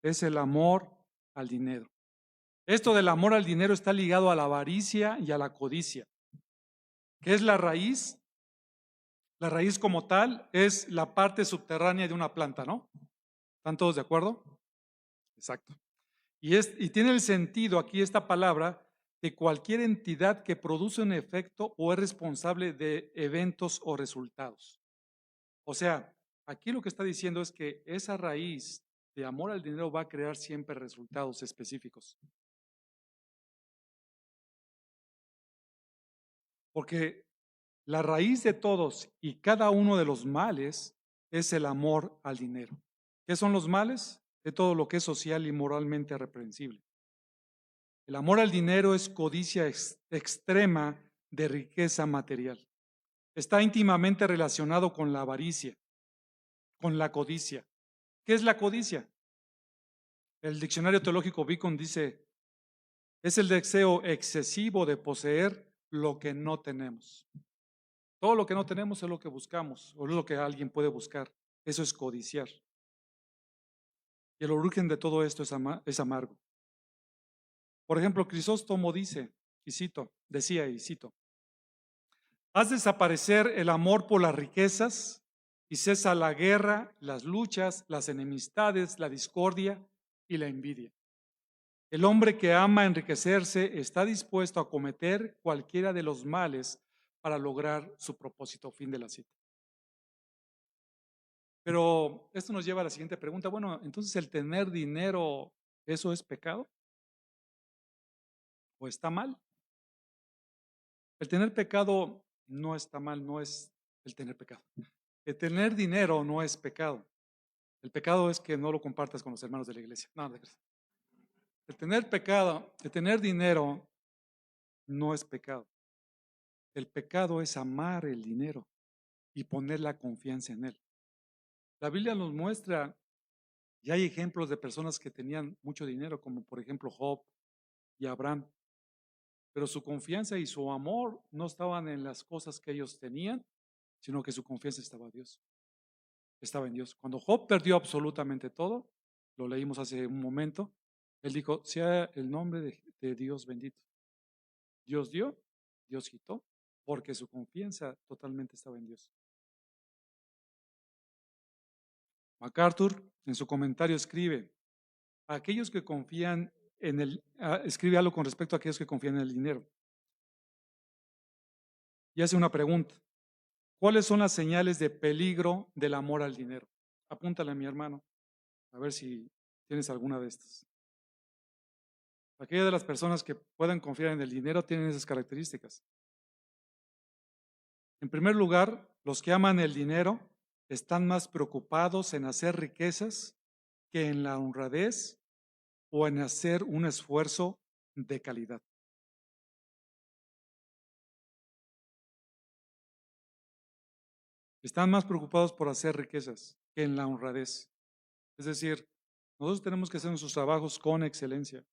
Es el amor al dinero. Esto del amor al dinero está ligado a la avaricia y a la codicia. ¿Qué es la raíz? La raíz como tal es la parte subterránea de una planta, ¿no? ¿Están todos de acuerdo? Exacto. Y tiene el sentido aquí esta palabra de cualquier entidad que produce un efecto o es responsable de eventos o resultados. O sea, aquí lo que está diciendo es que esa raíz de amor al dinero va a crear siempre resultados específicos. Porque la raíz de todos y cada uno de los males es el amor al dinero. ¿Qué son los males? De todo lo que es social y moralmente reprensible. El amor al dinero es codicia extrema de riqueza material. Está íntimamente relacionado con la avaricia, con la codicia. ¿Qué es la codicia? El diccionario teológico Beacon dice, es el deseo excesivo de poseer lo que no tenemos. Todo lo que no tenemos es lo que buscamos, o es lo que alguien puede buscar. Eso es codiciar. Y el origen de todo esto es amargo. Por ejemplo, Crisóstomo dice, decía, y cito, haz desaparecer el amor por las riquezas y cesa la guerra, las luchas, las enemistades, la discordia y la envidia. El hombre que ama enriquecerse está dispuesto a cometer cualquiera de los males para lograr su propósito. Fin de la cita. Pero esto nos lleva a la siguiente pregunta. Bueno, entonces el tener dinero, ¿eso es pecado? ¿O está mal? El tener pecado no está mal, no es el tener pecado. El tener dinero no es pecado. El pecado es que no lo compartas con los hermanos de la iglesia. No, el tener dinero no es pecado. El pecado es amar el dinero y poner la confianza en él. La Biblia nos muestra, y hay ejemplos de personas que tenían mucho dinero, como por ejemplo Job y Abraham, pero su confianza y su amor no estaban en las cosas que ellos tenían, sino que su confianza estaba en Dios. Cuando Job perdió absolutamente todo, lo leímos hace un momento, él dijo, sea el nombre de Dios bendito. Dios dio, Dios quitó, porque su confianza totalmente estaba en Dios. MacArthur en su comentario escribe, aquellos que confían escribe algo con respecto a aquellos que confían en el dinero. Y hace una pregunta. ¿Cuáles son las señales de peligro del amor al dinero? Apúntale a mi hermano, a ver si tienes alguna de estas. Aquellas de las personas que puedan confiar en el dinero tienen esas características. En primer lugar, los que aman el dinero están más preocupados en hacer riquezas que en la honradez o en hacer un esfuerzo de calidad. Están más preocupados por hacer riquezas que en la honradez. Es decir, nosotros tenemos que hacer nuestros trabajos con excelencia.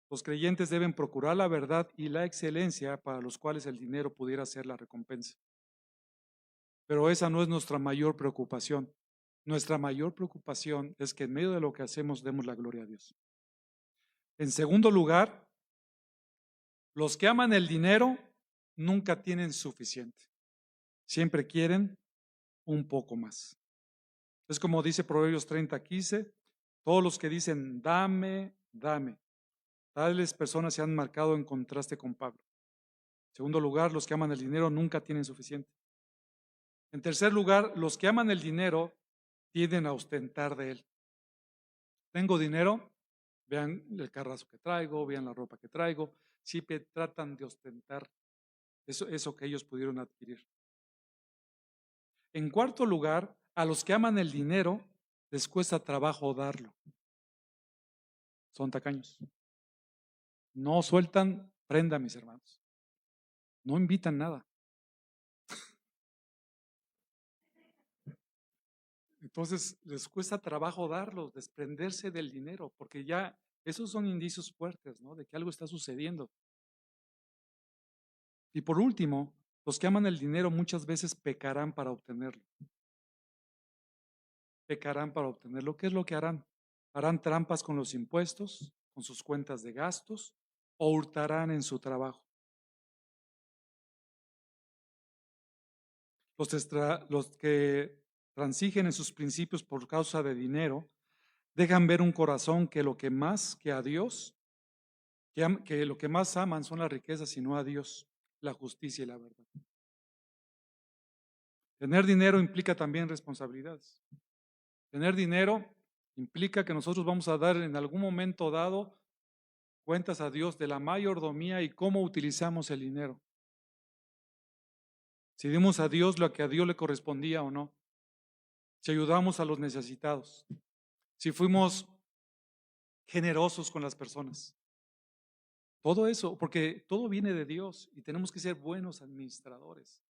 Los creyentes deben procurar la verdad y la excelencia para los cuales el dinero pudiera ser la recompensa. Pero esa no es nuestra mayor preocupación. Nuestra mayor preocupación es que en medio de lo que hacemos demos la gloria a Dios. En segundo lugar, los que aman el dinero nunca tienen suficiente. Siempre quieren un poco más. Es como dice Proverbios 30:15, todos los que dicen dame, dame. Tales personas se han marcado en contraste con Pablo. En segundo lugar, los que aman el dinero nunca tienen suficiente. En tercer lugar, los que aman el dinero tienden a ostentar de él. Tengo dinero, vean el carrazo que traigo, vean la ropa que traigo, siempre tratan de ostentar eso que ellos pudieron adquirir. En cuarto lugar, a los que aman el dinero les cuesta trabajo darlo. Son tacaños. No sueltan prenda, mis hermanos. No invitan nada. Entonces les cuesta trabajo darlos, desprenderse del dinero, porque ya esos son indicios fuertes, ¿no? De que algo está sucediendo. Y por último, los que aman el dinero muchas veces pecarán para obtenerlo. Pecarán para obtenerlo. ¿Qué es lo que harán? Harán trampas con los impuestos, con sus cuentas de gastos, o hurtarán en su trabajo. Los que transigen en sus principios por causa de dinero, dejan ver un corazón que lo que más que a Dios, que lo que más aman son las riquezas y no a Dios, la justicia y la verdad. Tener dinero implica también responsabilidades. Tener dinero implica que nosotros vamos a dar en algún momento dado cuentas a Dios de la mayordomía y cómo utilizamos el dinero. Si dimos a Dios lo que a Dios le correspondía o no. Si ayudamos a los necesitados. Si fuimos generosos con las personas. Todo eso, porque todo viene de Dios y tenemos que ser buenos administradores.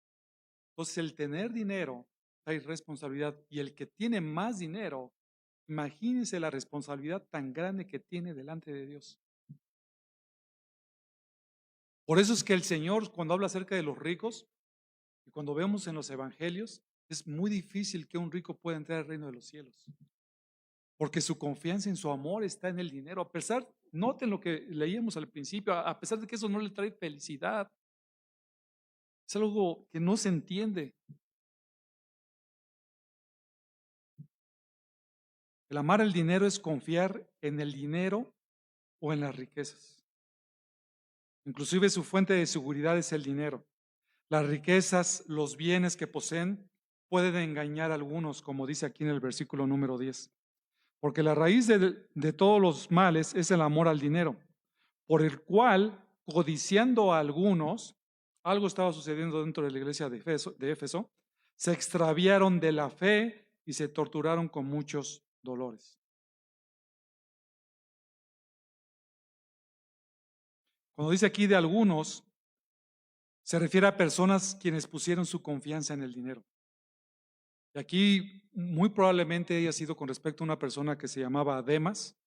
Entonces, el tener dinero hay responsabilidad y el que tiene más dinero, imagínense la responsabilidad tan grande que tiene delante de Dios. Por eso es que el Señor, cuando habla acerca de los ricos, y cuando vemos en los evangelios, es muy difícil que un rico pueda entrar al reino de los cielos. Porque su confianza en su amor está en el dinero. A pesar, noten lo que leíamos al principio, a pesar de que eso no le trae felicidad. Es algo que no se entiende. El amar el dinero es confiar en el dinero o en las riquezas. Inclusive su fuente de seguridad es el dinero. Las riquezas, los bienes que poseen, pueden engañar a algunos, como dice aquí en el versículo número 10. Porque la raíz de todos los males es el amor al dinero, por el cual, codiciando a algunos, algo estaba sucediendo dentro de la iglesia de Éfeso, se extraviaron de la fe y se torturaron con muchos dolores. Cuando dice aquí de algunos, se refiere a personas quienes pusieron su confianza en el dinero. Y aquí muy probablemente haya sido con respecto a una persona que se llamaba Demas.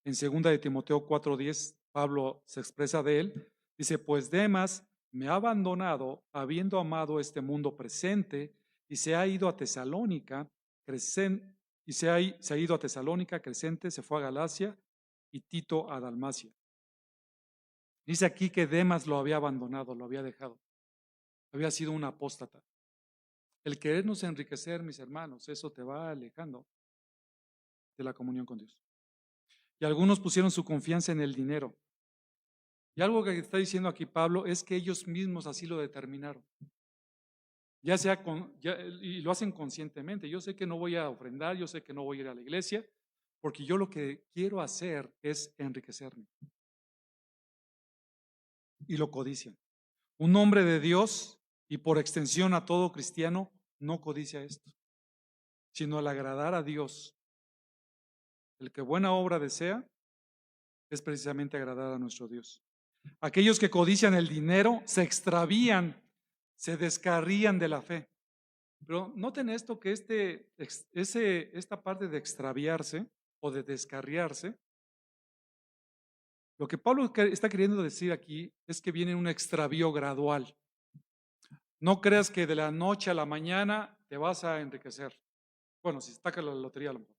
En 2 de Timoteo 4:10, Pablo se expresa de él. Dice, pues Demas me ha abandonado habiendo amado este mundo presente y se ha ido a Tesalónica, se ha ido a Tesalónica, Crescente, se fue a Galacia y Tito a Dalmacia. Dice aquí que Demas lo había abandonado, lo había dejado. Había sido un apóstata. El querernos enriquecer, mis hermanos, eso te va alejando de la comunión con Dios. y algunos pusieron su confianza en el dinero. Y algo que está diciendo aquí Pablo es que ellos mismos así lo determinaron. Ya sea y lo hacen conscientemente. Yo sé que no voy a ofrendar, yo sé que no voy a ir a la iglesia, porque yo lo que quiero hacer es enriquecerme. Y lo codician. Un hombre de Dios y por extensión a todo cristiano no codicia esto, sino al agradar a Dios. El que buena obra desea es precisamente agradar a nuestro Dios. Aquellos que codician el dinero se extravían, se descarrían de la fe. Pero noten esto, que esta parte de extraviarse o de descarriarse, lo que Pablo está queriendo decir aquí es que viene un extravío gradual. No creas que de la noche a la mañana te vas a enriquecer. Bueno, si saca la lotería a lo mejor.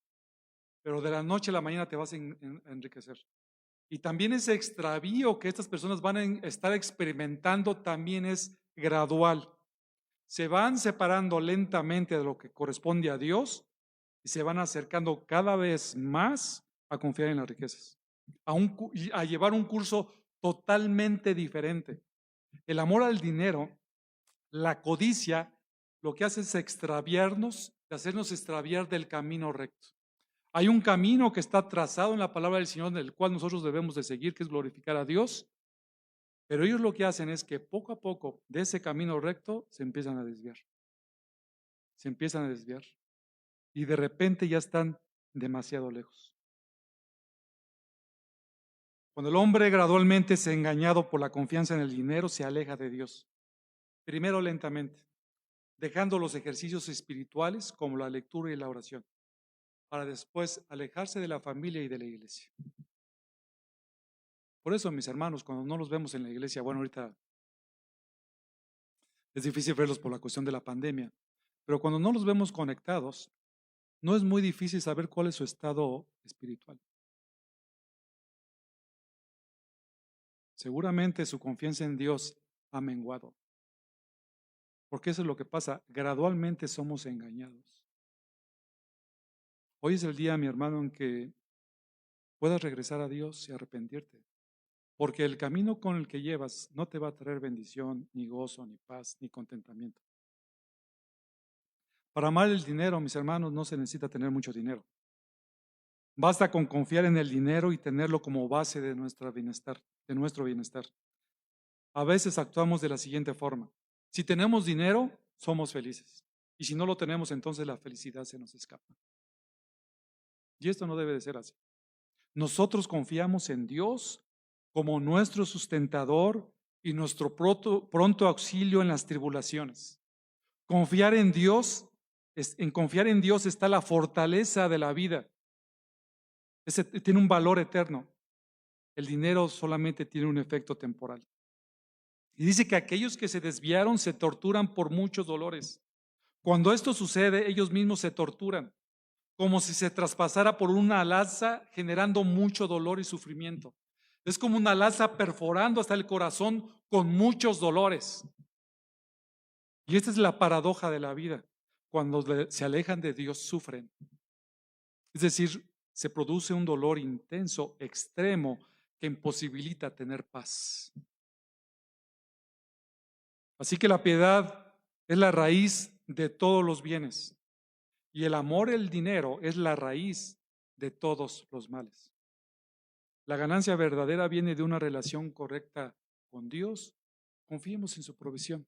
Pero de la noche a la mañana te vas a enriquecer. Y también ese extravío que estas personas van a estar experimentando también es gradual. Se van separando lentamente de lo que corresponde a Dios y se van acercando cada vez más a confiar en las riquezas, a llevar un curso totalmente diferente. El amor al dinero, la codicia, lo que hace es extraviarnos, de hacernos extraviar del camino recto. Hay un camino que está trazado en la palabra del Señor, del cual nosotros debemos de seguir, que es glorificar a Dios, pero ellos lo que hacen es que poco a poco de ese camino recto se empiezan a desviar. Se empiezan a desviar y de repente ya están demasiado lejos. Cuando el hombre gradualmente es engañado por la confianza en el dinero, se aleja de Dios. Primero lentamente, dejando los ejercicios espirituales como la lectura y la oración, para después alejarse de la familia y de la iglesia. Por eso, mis hermanos, cuando no los vemos en la iglesia, bueno, ahorita es difícil verlos por la cuestión de la pandemia, pero cuando no los vemos conectados, no es muy difícil saber cuál es su estado espiritual. Seguramente su confianza en Dios ha menguado. Porque eso es lo que pasa, gradualmente somos engañados. Hoy es el día, mi hermano, en que puedas regresar a Dios y arrepentirte. Porque el camino con el que llevas no te va a traer bendición, ni gozo, ni paz, ni contentamiento. Para amar el dinero, mis hermanos, no se necesita tener mucho dinero. Basta con confiar en el dinero y tenerlo como base de nuestro bienestar, de nuestro bienestar. A veces actuamos de la siguiente forma. Si tenemos dinero, somos felices. Y si no lo tenemos, entonces la felicidad se nos escapa. Y esto no debe de ser así. Nosotros confiamos en Dios como nuestro sustentador y nuestro pronto auxilio en las tribulaciones. Confiar en Dios, en confiar en Dios está la fortaleza de la vida. Tiene un valor eterno. El dinero solamente tiene un efecto temporal. Y dice que aquellos que se desviaron se torturan por muchos dolores. Cuando esto sucede, ellos mismos se torturan, como si se traspasara por una lanza, generando mucho dolor y sufrimiento. Es como una lanza perforando hasta el corazón con muchos dolores. Y esta es la paradoja de la vida. Cuando se alejan de Dios, sufren. Es decir, se produce un dolor intenso, extremo, que imposibilita tener paz. Así que la piedad es la raíz de todos los bienes y el amor al dinero es la raíz de todos los males. La ganancia verdadera viene de una relación correcta con Dios. Confiemos en su provisión.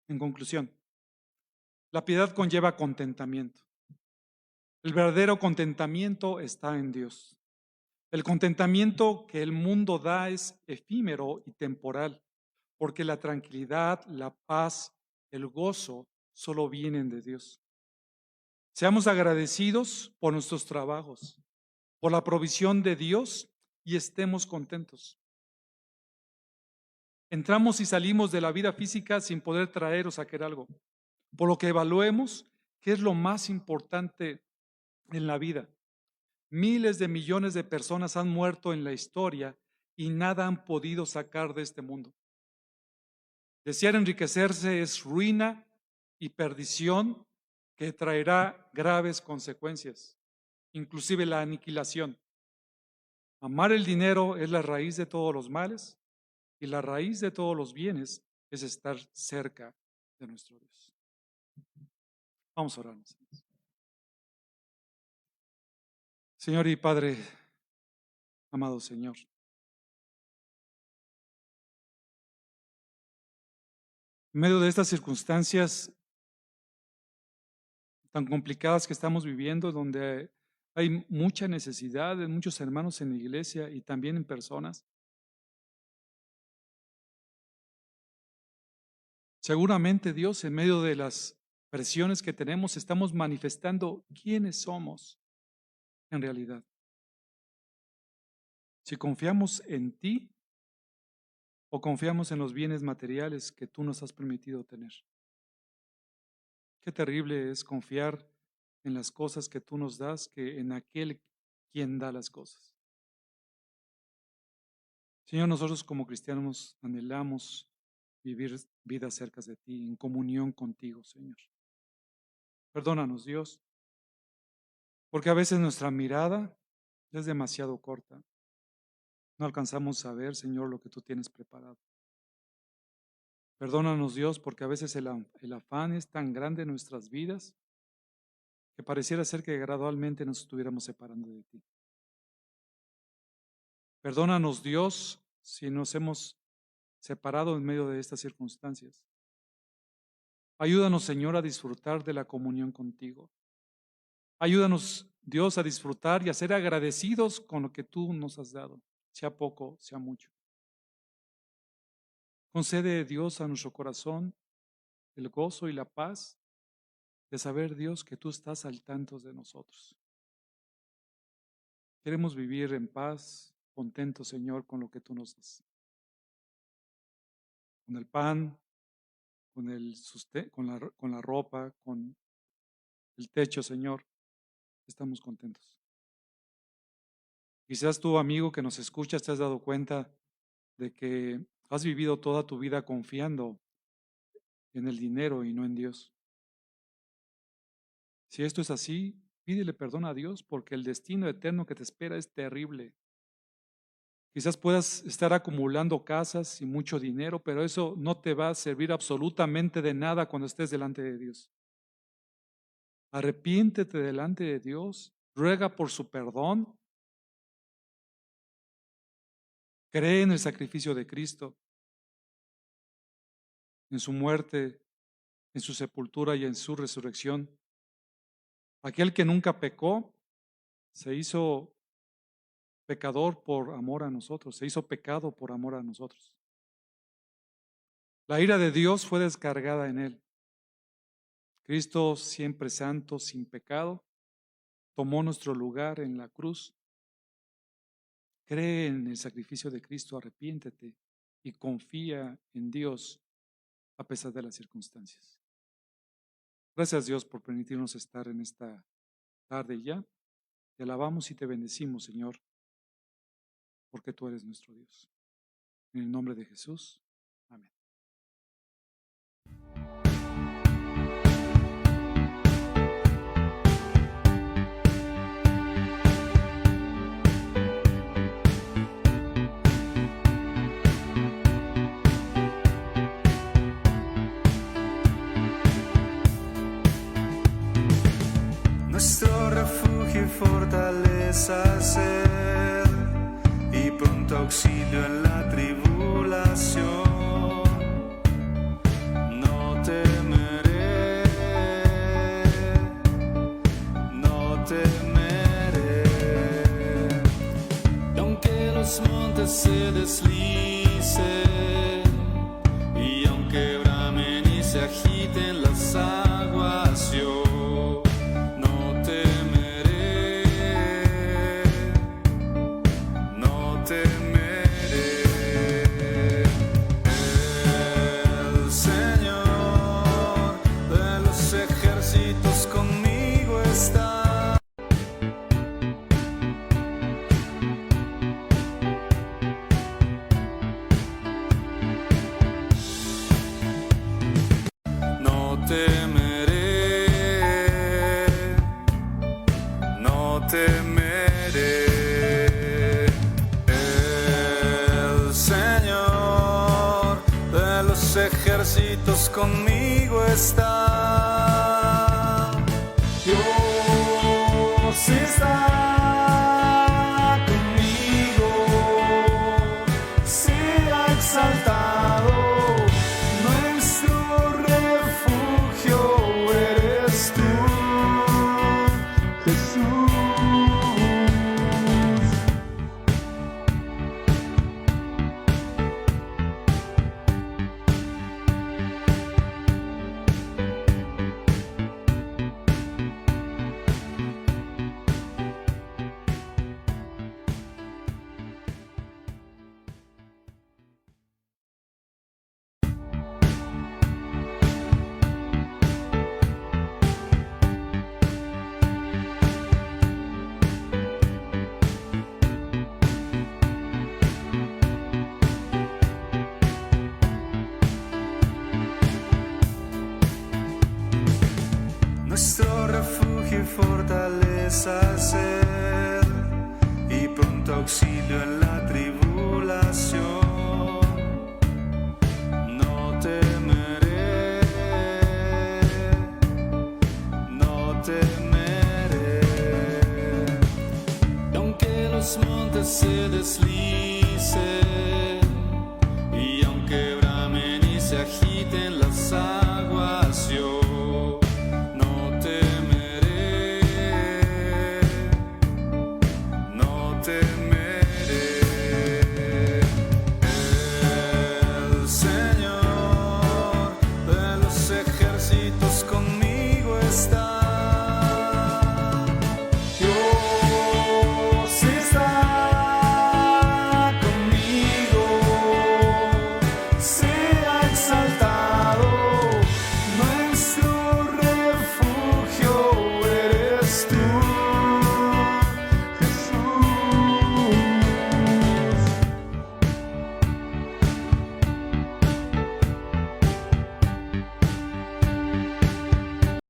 En conclusión, la piedad conlleva contentamiento. El verdadero contentamiento está en Dios. El contentamiento que el mundo da es efímero y temporal, porque la tranquilidad, la paz, el gozo solo vienen de Dios. Seamos agradecidos por nuestros trabajos, por la provisión de Dios y estemos contentos. Entramos y salimos de la vida física sin poder traer o sacar algo, por lo que evaluemos qué es lo más importante en la vida. Miles de millones de personas han muerto en la historia y nada han podido sacar de este mundo. Desear enriquecerse es ruina y perdición que traerá graves consecuencias, inclusive la aniquilación. Amar el dinero es la raíz de todos los males y la raíz de todos los bienes es estar cerca de nuestro Dios. Vamos a orar. Señor y Padre, amado Señor, en medio de estas circunstancias tan complicadas que estamos viviendo, donde hay mucha necesidad de muchos hermanos en la iglesia y también en personas, seguramente Dios, en medio de las presiones que tenemos, estamos manifestando quiénes somos en realidad. Si confiamos en ti o confiamos en los bienes materiales que tú nos has permitido tener. Qué terrible es confiar en las cosas que tú nos das que en aquel quien da las cosas. Señor, nosotros como cristianos anhelamos vivir vidas cerca de ti, en comunión contigo, Señor. Perdónanos, Dios, porque a veces nuestra mirada es demasiado corta. No alcanzamos a ver, Señor, lo que tú tienes preparado. Perdónanos, Dios, porque a veces el afán es tan grande en nuestras vidas que pareciera ser que gradualmente nos estuviéramos separando de ti. Perdónanos, Dios, si nos hemos separado en medio de estas circunstancias. Ayúdanos, Señor, a disfrutar de la comunión contigo. Ayúdanos, Dios, a disfrutar y a ser agradecidos con lo que tú nos has dado, sea poco, sea mucho. Concede, Dios, a nuestro corazón el gozo y la paz de saber, Dios, que tú estás al tanto de nosotros. Queremos vivir en paz, contentos, Señor, con lo que tú nos das. Con el pan, con la ropa, con el techo, Señor, estamos contentos. Quizás tú, amigo que nos escuchas, te has dado cuenta de que has vivido toda tu vida confiando en el dinero y no en Dios. Si esto es así, pídele perdón a Dios porque el destino eterno que te espera es terrible. Quizás puedas estar acumulando casas y mucho dinero, pero eso no te va a servir absolutamente de nada cuando estés delante de Dios. Arrepiéntete delante de Dios, ruega por su perdón, cree en el sacrificio de Cristo, en su muerte, en su sepultura y en su resurrección. Aquel que nunca pecó se hizo pecador por amor a nosotros, se hizo pecado por amor a nosotros. La ira de Dios fue descargada en él. Cristo, siempre santo, sin pecado, tomó nuestro lugar en la cruz. Cree en el sacrificio de Cristo, arrepiéntete y confía en Dios a pesar de las circunstancias. Gracias, Dios, por permitirnos estar en esta tarde ya. Te alabamos y te bendecimos, Señor, porque tú eres nuestro Dios. En el nombre de Jesús. Amén. Nuestro refugio y fortaleza ser, y pronto auxilio en la tribulación. No temeré, no temeré. Y aunque los montes se deslicen, y aunque bramen y se agiten las aguas, yo pedacitos conmigo está. Dios está conmigo, sea exaltado, nuestro refugio eres tú, Jesús. Nuestro refugio y fortaleza ser, y pronto auxilio en la tribulación. No temeré, no temeré. Y aunque los montes se deslicen, y aunque bramen y se agiten las aguas, yo